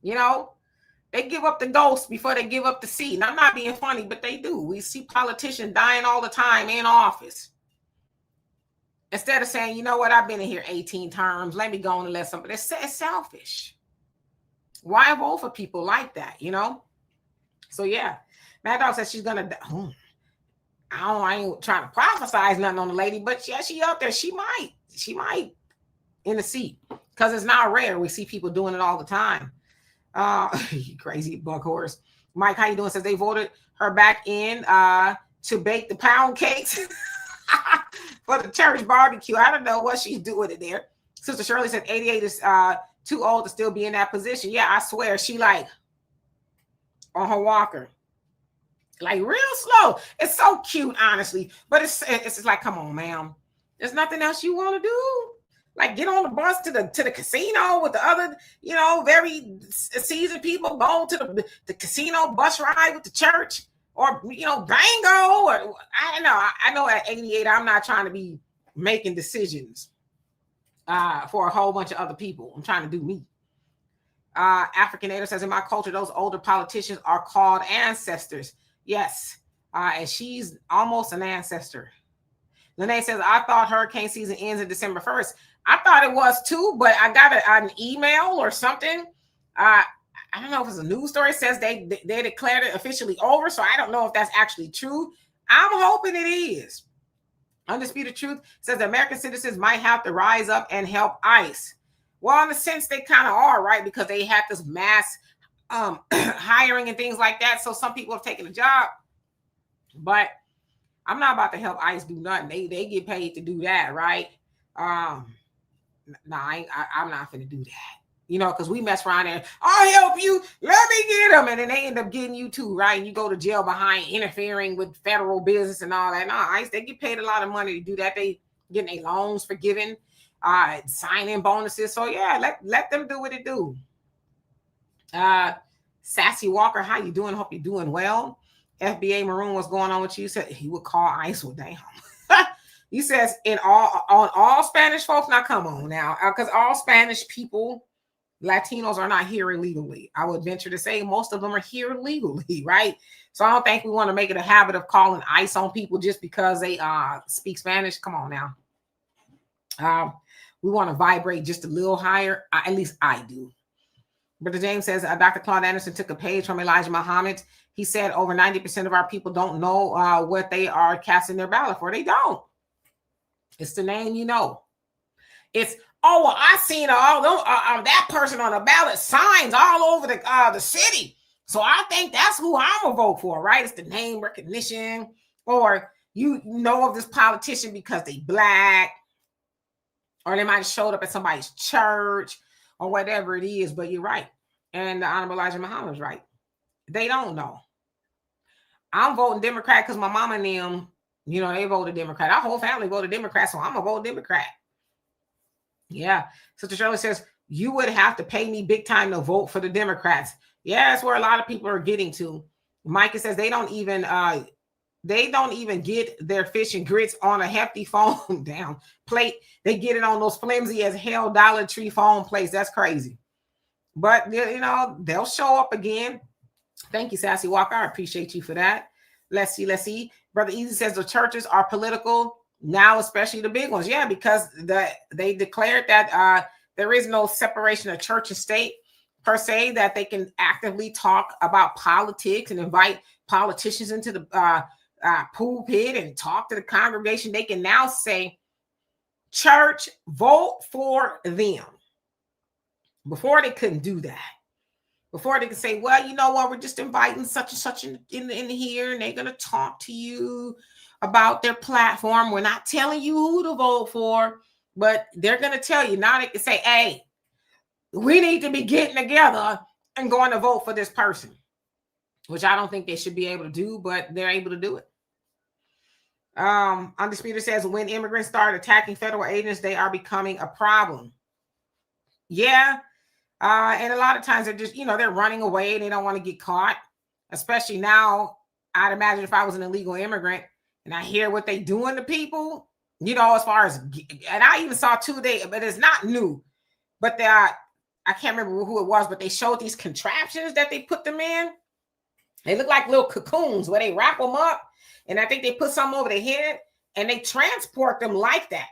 You know, they give up the ghost before they give up the seat. And I'm not being funny, but they do. We see politicians dying all the time in office. Instead of saying, you know what, I've been in here 18 terms. Let me go on and let somebody. It's selfish. Why vote for people like that, you know? So, yeah. Mad Dog says she's going to... I ain't trying to prophesize nothing on the lady, but yeah, she up there. She might in the seat, because it's not rare. We see people doing it all the time. Crazy bug horse. Mike, how you doing? Says they voted her back in to bake the pound cakes for the church barbecue. I don't know what she's doing in there. Sister Shirley said 88 is too old to still be in that position. Yeah, I swear she like on her walker. Like real slow. It's so cute, honestly. But it's just like, come on, ma'am. There's nothing else you want to do. Like get on the bus to the casino with the other, you know, very seasoned people. Go to the casino bus ride with the church, or you know, bingo, or I don't know. I know at 88, I'm not trying to be making decisions for a whole bunch of other people. I'm trying to do me. African Native says in my culture, those older politicians are called ancestors. Yes, and she's almost an ancestor. Lene says, I thought hurricane season ends in December 1st. I thought it was too, but I got an email or something. I don't know if it's a news story. It says they declared it officially over, so I don't know if that's actually true. I'm hoping it is. Undisputed Truth says the American citizens might have to rise up and help ICE. Well, in a sense, they kind of are, right? Because they have this mass hiring and things like that. So some people have taken a job, but I'm not about to help ICE do nothing. They get paid to do that, right? I'm not going to do that. You know, because we mess around and I'll help you. Let me get them. And then they end up getting you too, right? And you go to jail behind interfering with federal business and all that. No, ICE, they get paid a lot of money to do that. They getting their loans forgiven, sign-in bonuses. So yeah, let them do what it do. Sassy Walker, how you doing? Hope you're doing well. FBA Maroon, what's going on with you? Said he would call ICE. Well, damn. He says on all Spanish folks. Now come on now, because all Spanish people, Latinos, are not here illegally. I would venture to say most of them are here legally, right? So I don't think we want to make it a habit of calling ICE on people just because they speak Spanish. Come on now. We want to vibrate just a little higher. At least I do. Brother James says, Dr. Claude Anderson took a page from Elijah Muhammad. He said over 90% of our people don't know what they are casting their ballot for. They don't. It's the name you know. It's, oh, well, I seen that person on the ballot signs all over the city. So I think that's who I'm going to vote for, right? It's the name recognition. Or you know of this politician because they Black. Or they might have showed up at somebody's church or whatever it is. But you're right. And the Honorable Elijah Muhammad's right. They don't know. I'm voting Democrat because my mama and them, you know, they voted Democrat. Our whole family voted Democrat, so I'm going to vote Democrat. Yeah. Sister Shirley says, you would have to pay me big time to vote for the Democrats. Yeah, that's where a lot of people are getting to. Micah says they don't even get their fish and grits on a hefty foam down plate. They get it on those flimsy as hell Dollar Tree foam plates. That's crazy. But, you know, they'll show up again. Thank you, Sassy Walker. I appreciate you for that. Let's see. Brother Easy says the churches are political now, especially the big ones. Yeah, because they declared that there is no separation of church and state per se, that they can actively talk about politics and invite politicians into the pulpit and talk to the congregation. They can now say, church, vote for them. Before they couldn't do that. Before they could say, well, you know what, we're just inviting such and such in here, and they're going to talk to you about their platform. We're not telling you who to vote for, but they're going to tell you. Now they can say, hey, we need to be getting together and going to vote for this person, which I don't think they should be able to do, but they're able to do it. Undisputed says, when immigrants start attacking federal agents, they are becoming a problem. Yeah. And a lot of times they're just, you know, they're running away. They don't want to get caught, especially now. I'd imagine if I was an illegal immigrant and I hear what they doing to people, you know, as far as, and I even saw but it's not new, but I can't remember who it was, but they showed these contraptions that they put them in. They look like little cocoons where they wrap them up, and I think they put some over their head, and they transport them like that.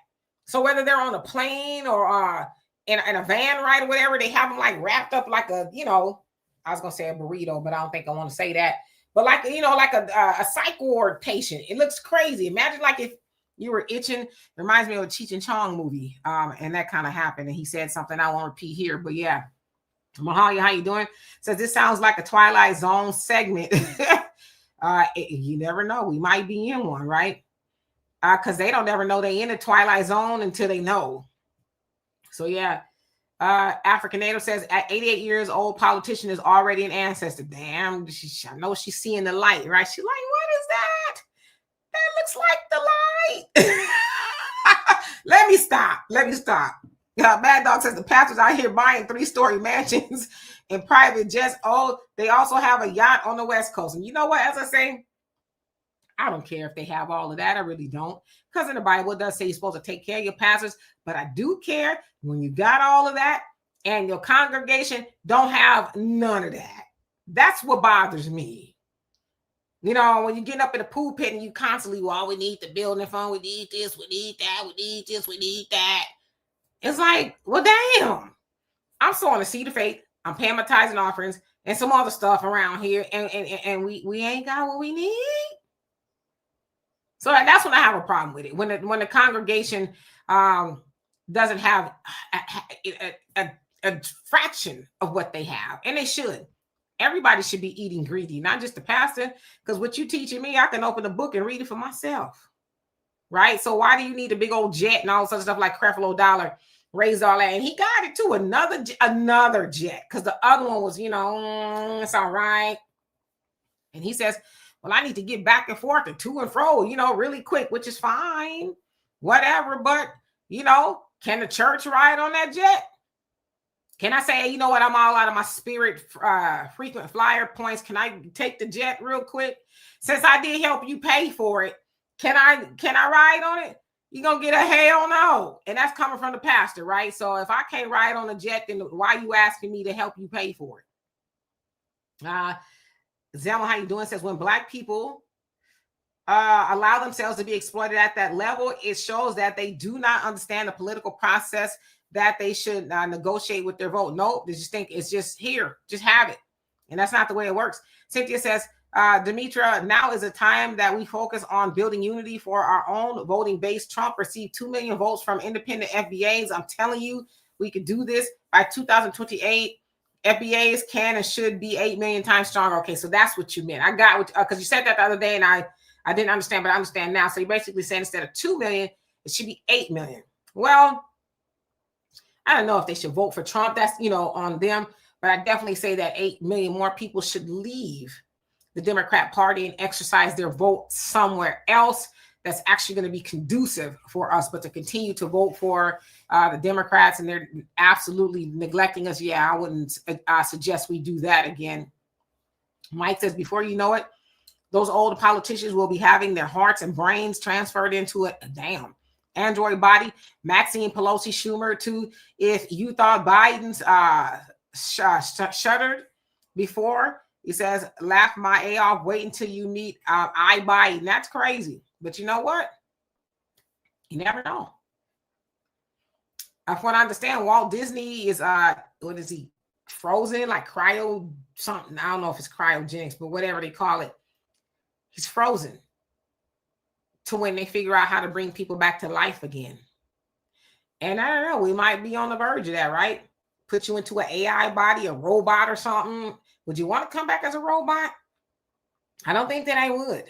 So whether they're on a plane or in a van ride or whatever, they have them like wrapped up like a, I was gonna say a burrito, but I don't think I want to say that. But like, like a psych ward patient. It looks crazy. Imagine like if you were itching. Reminds me of a Cheech and Chong movie, and that kind of happened. And he said something I won't repeat here, but yeah. Mahalia, how you doing? Says this sounds like a Twilight Zone segment. You never know. We might be in one, right? Because they don't ever know they in the Twilight Zone until they know. So yeah. African Native says at 88 years old, politician is already an ancestor. Damn, I know she's seeing the light, right? She's like, what is that? That looks like the light. Let me stop. Mad Dog says the pastors out here buying 3-story mansions and private jets. Oh, they also have a yacht on the West Coast. And you know what? As I say, I don't care if they have all of that. I really don't. Because in the Bible, it does say you're supposed to take care of your pastors. But I do care when you got all of that and your congregation don't have none of that. That's what bothers me. When you're getting up in the pool pit and you constantly, well, we need the building fund. We need this. We need that. We need this. We need that. It's like, well, damn. I'm sowing a seed of faith. I'm paying my tithes and offerings and some other stuff around here. And we ain't got what we need. So that's when I have a problem with it. When the congregation doesn't have a fraction of what they have, and they should. Everybody should be eating greedy, not just the pastor. Because what you teaching me, I can open a book and read it for myself, right? So why do you need a big old jet and all such stuff like Creflo Dollar raised all that? And he got it too, another jet, because the other one was, it's all right. And he says, well, I need to get back and forth and to and fro, really quick, which is fine, whatever. But, can the church ride on that jet? Can I say, you know what, I'm all out of my Spirit frequent flyer points. Can I take the jet real quick? Since I did help you pay for it, can I ride on it? You're going to get a hell no. And that's coming from the pastor, right? So if I can't ride on a jet, then why are you asking me to help you pay for it? Zelma, how you doing? Says when Black people allow themselves to be exploited at that level, it shows that they do not understand the political process that they should negotiate with their vote. No, they just think it's just here, just have it. And that's not the way it works. Cynthia says, Demetra, now is a time that we focus on building unity for our own voting base. Trump received 2 million votes from independent FBAs. I'm telling you, we could do this by 2028. FBAs can and should be 8 million times stronger. Okay, so that's what you meant. I got what, because you said that the other day and I didn't understand, but I understand now. So you're basically saying instead of 2 million, it should be 8 million. Well, I don't know if they should vote for Trump. That's, on them. But I definitely say that 8 million more people should leave the Democrat Party and exercise their vote somewhere else that's actually going to be conducive for us. But to continue to vote for the Democrats and they're absolutely neglecting us, yeah, I wouldn't suggest we do that again. Mike says, before you know it, those old politicians will be having their hearts and brains transferred into a android body. Maxine Pelosi, Schumer, too. If you thought Biden's shuddered before, he says, laugh my A off, wait until you meet I Biden. That's crazy. But you know what? You never know. From what I understand, Walt Disney is, what is he? Frozen, like cryo something. I don't know if it's cryogenics, but whatever they call it. He's frozen to when they figure out how to bring people back to life again. And I don't know, we might be on the verge of that, right? Put you into an AI body, a robot or something. Would you want to come back as a robot? I don't think that I would.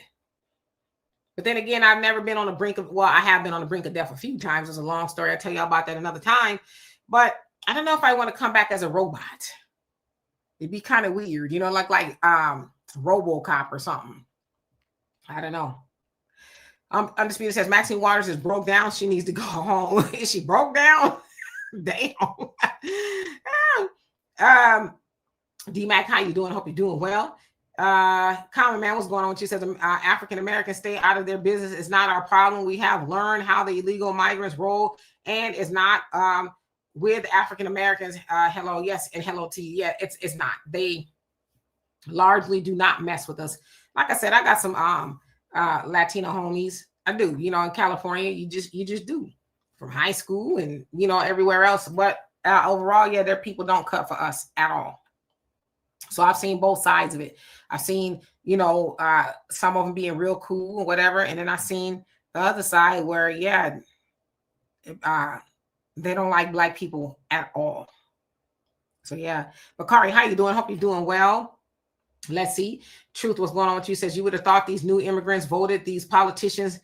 But then again, I've never been on the brink of, well, I have been on the brink of death a few times. It's a long story. I'll tell you about that another time. But I don't know if I want to come back as a robot. It'd be kind of weird, like RoboCop or something. I don't know. Undisputed says Maxine Waters is broke down. She needs to go home. Is she broke down? Damn. D-Mac, how you doing? Hope you're doing well. Common Man, what's going on with you? Says African Americans stay out of their business. It's not our problem. We have learned how the illegal migrants roll, and it's not with African Americans. Hello, yes, and hello to you. Yeah, it's not. They largely do not mess with us. Like I said, I got some Latino homies. I do. You know, in California, you just do, from high school and everywhere else. But overall, yeah, their people don't cut for us at all. So I've seen both sides of it. I've seen, some of them being real cool or whatever, and then I've seen the other side where, yeah, they don't like Black people at all. So yeah, Bakari, how you doing? Hope you're doing well. Let's see. Truth, what's going on with you? Says you would have thought these new immigrants voted these politicians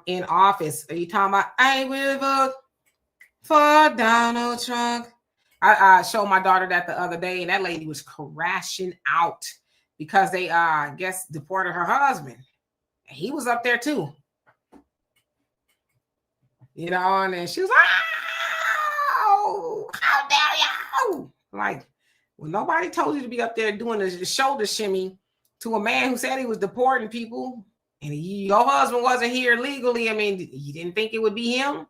in office. Are you talking about, I will vote for Donald Trump? I showed my daughter that the other day, and that lady was crashing out because they guess deported her husband. And he was up there too. And then she was like, oh, how dare you? Like, well, nobody told you to be up there doing a shoulder shimmy to a man who said he was deporting people, and your husband wasn't here legally. I mean, you didn't think it would be him?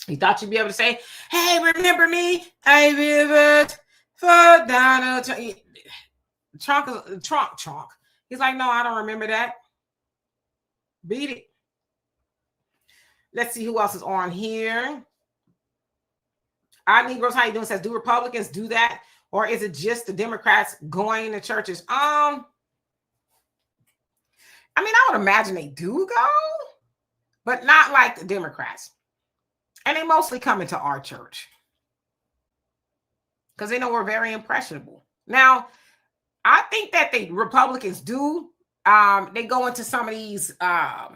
You thought you'd be able to say, hey, remember me? I will vote for Donald Trump. Trump. He's like, no, I don't remember that. Beat it. Let's see who else is on here. Negroes, how you doing? Says, do Republicans do that? Or is it just the Democrats going to churches? I would imagine they do go, but not like the Democrats. And they mostly come into our church because they know we're very impressionable. Now, I think that the Republicans do. They go into some of these, I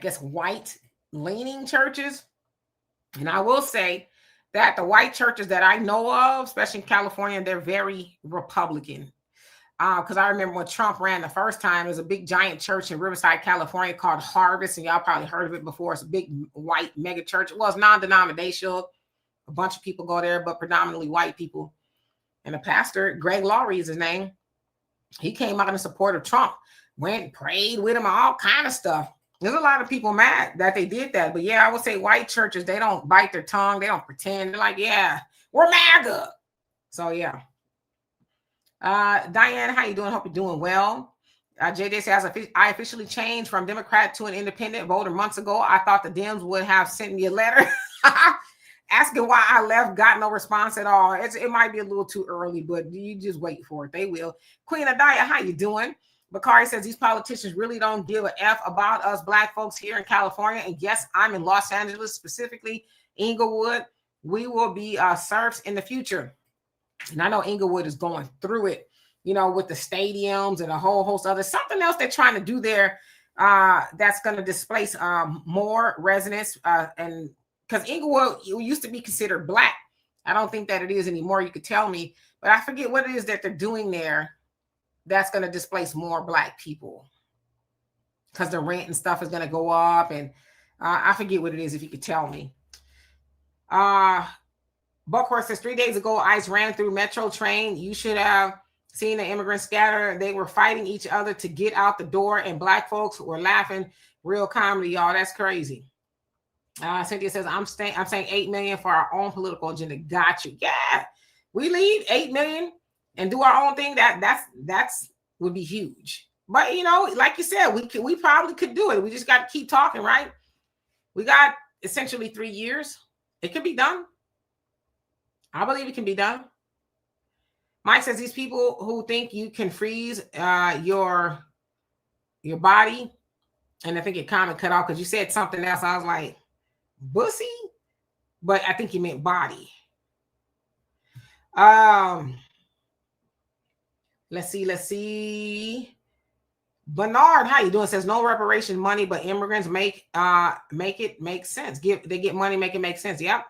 guess, white-leaning churches. And I will say that the white churches that I know of, especially in California, they're very Republican. Because I remember when Trump ran the first time, there's a big giant church in Riverside, California called Harvest, and y'all probably heard of it before. It's a big white mega church. It was non-denominational. A bunch of people go there, but predominantly white people. And the pastor, Greg Laurie is his name, he came out in support of Trump, went and prayed with him, all kind of stuff. There's a lot of people mad that they did that. But yeah, I would say white churches, they don't bite their tongue. They don't pretend. They're like, yeah, we're MAGA. So yeah. Diane, how you doing? Hope you're doing well. JJ says, I officially changed from Democrat to an independent voter months ago. I thought the Dems would have sent me a letter asking why I left. Got no response at all. It might be a little too early, but you just wait for it. They will. Queen Adaya, how you doing? Bakari says these politicians really don't give a F about us Black folks here in California. And yes, I'm in Los Angeles, specifically Inglewood. We will be serfs in the future. And I know Inglewood is going through it, with the stadiums and a whole host of others. Something else they're trying to do there that's going to displace more residents. And because Inglewood used to be considered Black. I don't think that it is anymore. You could tell me, but I forget what it is that they're doing there that's going to displace more Black people because the rent and stuff is going to go up. And I forget what it is if you could tell me. Buckhorst says 3 days ago, ICE ran through Metro train. You should have seen the immigrants scatter. They were fighting each other to get out the door, and Black folks were laughing. Real comedy, y'all. That's crazy. Cynthia says, I'm saying 8 million for our own political agenda. Got you. Yeah, we leave 8 million and do our own thing. That's would be huge. But like you said, we probably could do it. We just got to keep talking, right? We got essentially 3 years. It could be done. I believe it can be done. Mike says these people who think you can freeze your body, and I think your comment cut off because you said something else. I was like, bussy, but I think you meant body. Let's see. Bernard, how you doing? Says no reparation money, but immigrants make it make sense. They get money, make it make sense. Yep.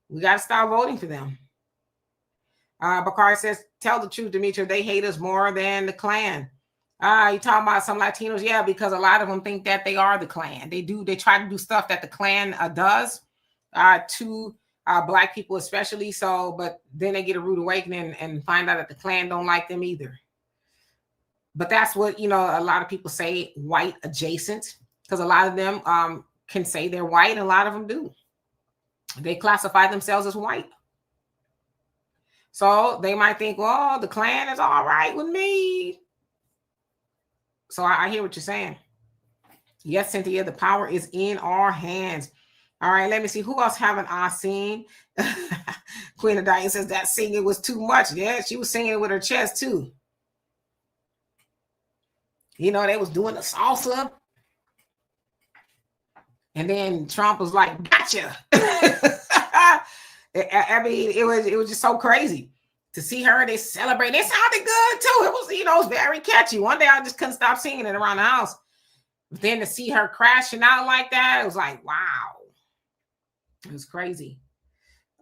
We got to start voting for them. Bakari says, tell the truth, Demetria. They hate us more than the Klan. You talking about some Latinos? Yeah, because a lot of them think that they are the Klan. They try to do stuff that the Klan does to Black people especially. So, but then they get a rude awakening and find out that the Klan don't like them either. But that's what, a lot of people say, white adjacent, because a lot of them can say they're white and a lot of them do. They classify themselves as white. So they might think, well, the Klan is all right with me. So I hear what you're saying. Yes, Cynthia, the power is in our hands. All right, let me see. Who else haven't I seen? Queen of Diane says that singing was too much. Yeah, she was singing with her chest too. You know, they was doing the salsa. And then Trump was like, gotcha. I mean, it was just so crazy to see her. They celebrate. It sounded good too. It was, it was very catchy. One day I just couldn't stop singing it around the house. But then to see her crashing out like that, it was like, wow. It was crazy.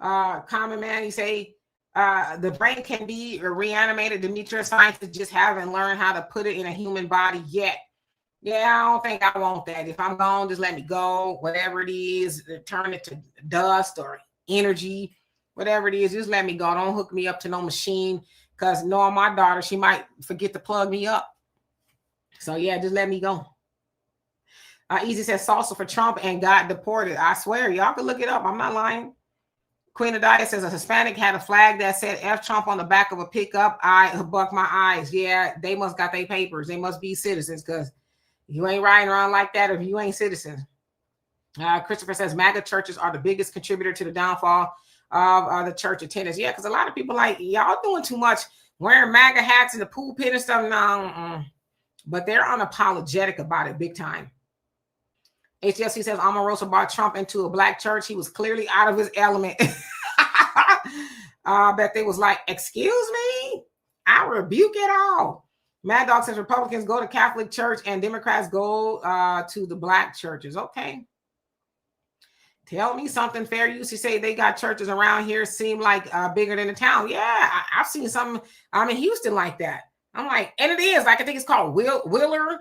Common man, you say the brain can be reanimated. Demetria, scientists just haven't learned how to put it in a human body yet. Yeah, I don't think I want that. If I'm gone, just let me go. Whatever it is, turn it to dust or energy, whatever it is, just let me go. Don't hook me up to no machine, because knowing my daughter, she might forget to plug me up. So yeah, just let me go. Easy says salsa for Trump and got deported. I swear, y'all can look it up. I'm not lying. Queen of Diet says a Hispanic had a flag that said F Trump on the back of a pickup. I buck my eyes. Yeah, they must got their papers. They must be citizens, because you ain't riding around like that if you ain't citizens. Christopher says MAGA churches are the biggest contributor to the downfall of the church attendance. Yeah, because a lot of people like, y'all doing too much, wearing MAGA hats in the pulpit and stuff. No, but they're unapologetic about it big time. HLC says Omarosa brought Trump into a black church. He was clearly out of his element. I bet they was like, excuse me? I rebuke it all. Mad Dog says Republicans go to Catholic church and Democrats go to the black churches. Okay. Tell me something fair. You used to say they got churches around here seem like bigger than the town. Yeah, I've seen some. I'm in Houston like that. I'm like, and it is like, I think it's called Willer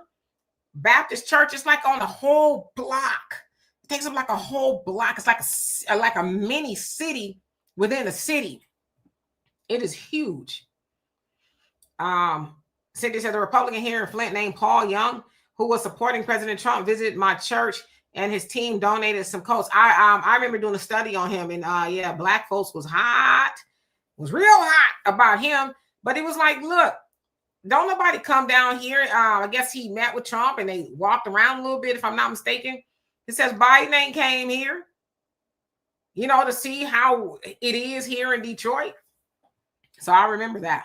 Baptist Church. It's like on a whole block. It takes up like a whole block. It's like a mini city within a city. It is huge. Cindy said the Republican here in Flint named Paul Young, who was supporting President Trump, visited my church and his team donated some coats. I remember doing a study on him, and yeah, black folks was hot, was real hot about him. But it was like, look, don't nobody come down here. I guess he met with Trump and they walked around a little bit, if I'm not mistaken. It says Biden ain't came here, to see how it is here in Detroit. So I remember that.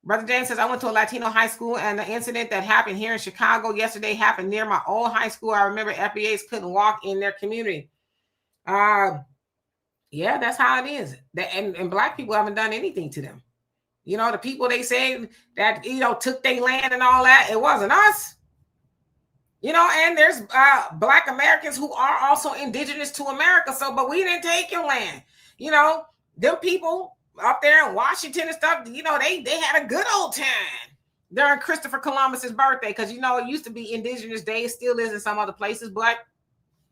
Brother James says, I went to a Latino high school, and the incident that happened here in Chicago yesterday happened near my old high school. I remember FBAs couldn't walk in their community. Yeah, that's how it is. And black people haven't done anything to them. The people they say that, took their land and all that, it wasn't us. And there's black Americans who are also indigenous to America. But we didn't take your land. Them people up there in Washington and stuff, they had a good old time during Christopher Columbus's birthday. Because, it used to be Indigenous Day. It still is in some other places. But,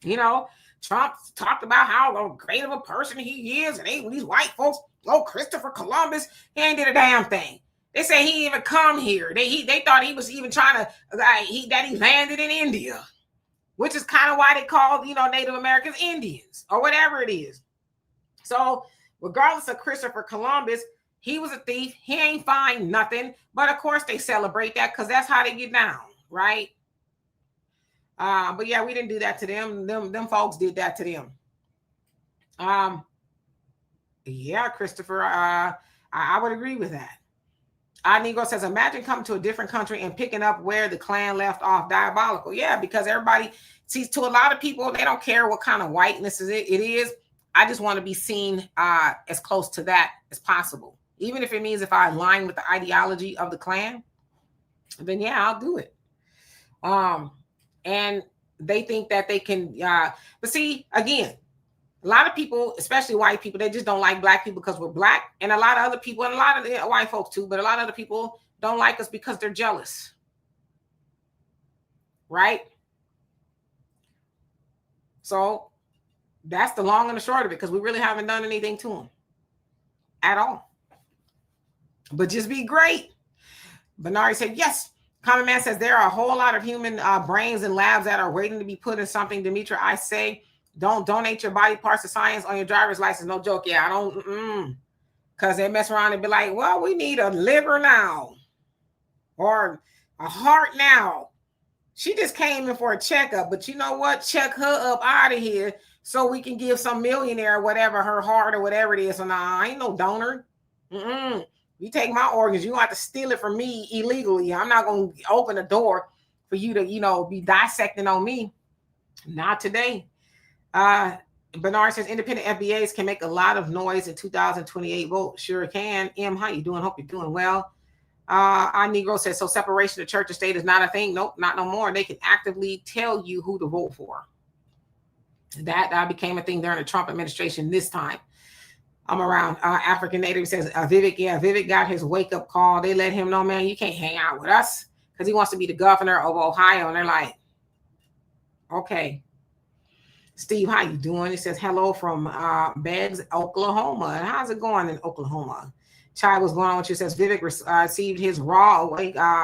Trump talked about how great of a person he is. And these white folks, Christopher Columbus, he ain't did a damn thing. They say he even come here. They thought he was even trying to, that he landed in India, which is kind of why they called, Native Americans Indians or whatever it is. So regardless of Christopher Columbus, he was a thief. He ain't find nothing. But of course they celebrate that because that's how they get down, right? But yeah, we didn't do that to them. Them folks did that to them. Yeah, Christopher, I would agree with that. Negro says, imagine coming to a different country and picking up where the Klan left off. Diabolical. Yeah, because everybody sees, to a lot of people, they don't care what kind of whiteness it is. I just want to be seen as close to that as possible. Even if it means if I align with the ideology of the Klan, then yeah, I'll do it. And they think that they can, but see, again, a lot of people, especially white people, they just don't like black people because we're black. And a lot of other people, and a lot of white folks too, but a lot of other people don't like us because they're jealous. Right? So that's the long and the short of it, because we really haven't done anything to them at all. But just be great. Bernard said, yes. Common Man says there are a whole lot of human brains in labs that are waiting to be put in something. Demetra, I say, Don't donate your body parts to science on your driver's license. No joke. Yeah, I don't. Because they mess around and be like, well, we need a liver now or a heart now. She just came in for a checkup, but you know what? Check her up out of here so we can give some millionaire whatever her heart or whatever it is. So nah, I ain't no donor. You take my organs, you don't have to steal it from me illegally. I'm not going to open the door for you to, be dissecting on me. Not today. Bernard says independent FBAs can make a lot of noise in 2028 vote. Sure can. M, how you doing? Hope you're doing well. Our Negro says, so separation of church and state is not a thing. Nope, not no more. They can actively tell you who to vote for. That became a thing during the Trump administration this time. I'm around African Native. Says Vivek. Yeah, Vivek got his wake-up call. They let him know, man, you can't hang out with us because he wants to be the governor of Ohio. And they're like, okay. Steve, how you doing? He says, hello from Beggs, Oklahoma. And how's it going in Oklahoma? Chai, what's going on with you? Says Vivek received his raw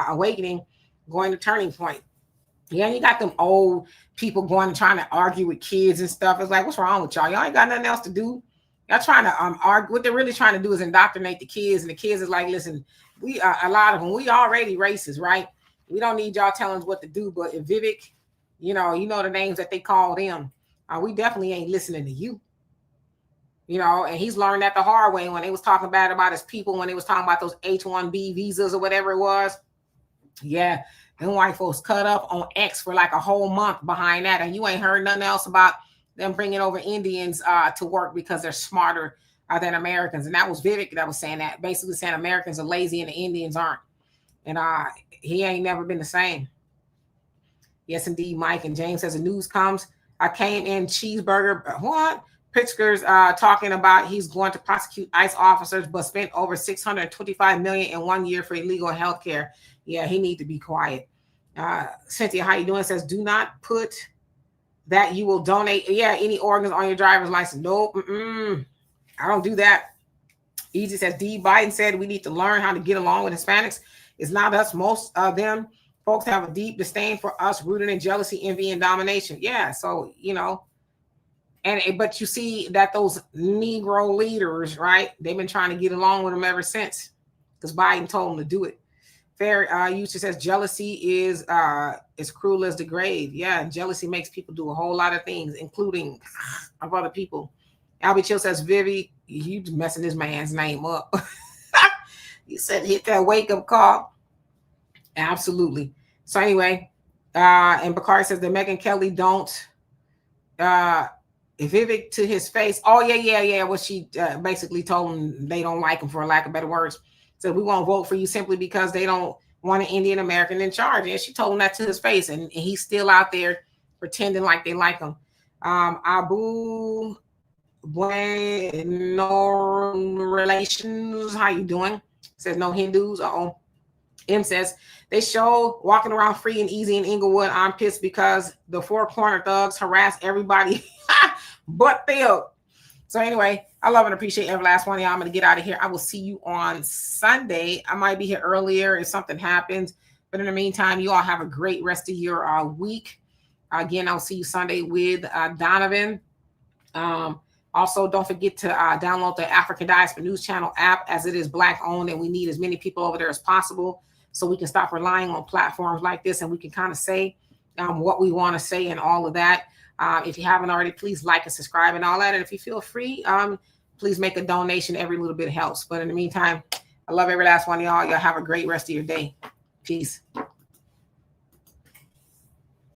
awakening going to turning point. Yeah, you got them old people going and trying to argue with kids and stuff. It's like, what's wrong with y'all? Y'all ain't got nothing else to do. Y'all trying to argue. What they're really trying to do is indoctrinate the kids. And the kids is like, listen, we a lot of them, we already racist, right? We don't need y'all telling us what to do. But if Vivek, you know the names that they call them, we definitely ain't listening to you. And he's learned that the hard way when they was talking bad about his people, when they was talking about those H-1B visas or whatever it was. Yeah, them white folks cut up on X for like a whole month behind that. And you ain't heard nothing else about them bringing over Indians to work because they're smarter than Americans. And that was Vivek that was saying that, basically saying Americans are lazy and the Indians aren't. And he ain't never been the same. Yes, indeed, Mike. And James says the news comes. I came in cheeseburger. What? Pritzker's talking about he's going to prosecute ICE officers, but spent over $625 million in 1 year for illegal health care. Yeah, he need to be quiet. Cynthia, how you doing? Says, do not put that you will donate, any organs on your driver's license. Nope, I don't do that. Easy says, D. Biden said we need to learn how to get along with Hispanics. It's not us. Most of them folks have a deep disdain for us, rooted in jealousy, envy, and domination. Yeah, so, but you see that those Negro leaders, right? They've been trying to get along with them ever since because Biden told them to do it. Fair usage says jealousy is as cruel as the grave. Yeah, jealousy makes people do a whole lot of things, including of other people. Albie Chill says, Vivi, you messing this man's name up. You said hit that wake-up call. Absolutely. So anyway, and Bakari says that Megyn Kelly don't Vivek to his face. Oh, yeah. Well, she basically told him they don't like him, for lack of better words. So we won't vote for you simply because they don't want an Indian American in charge. And she told him that to his face. And he's still out there pretending like they like him. Abu Bueno relations. How you doing? Says no Hindus. Uh-oh. M says, they show walking around free and easy in Inglewood. I'm pissed because the four corner thugs harass everybody but Phil. So anyway, I love and appreciate every last one of y'all. I'm going to get out of here. I will see you on Sunday. I might be here earlier if something happens. But in the meantime, you all have a great rest of your week. Again, I'll see you Sunday with Donovan. Also, don't forget to download the African Diaspora News Channel app, as it is Black owned, and we need as many people over there as possible so we can stop relying on platforms like this and we can kind of say what we want to say and all of that. If you haven't already, please like and subscribe and all that. And if you feel free, please make a donation. Every little bit helps. But in the meantime, I love every last one of y'all. Y'all have a great rest of your day. Peace.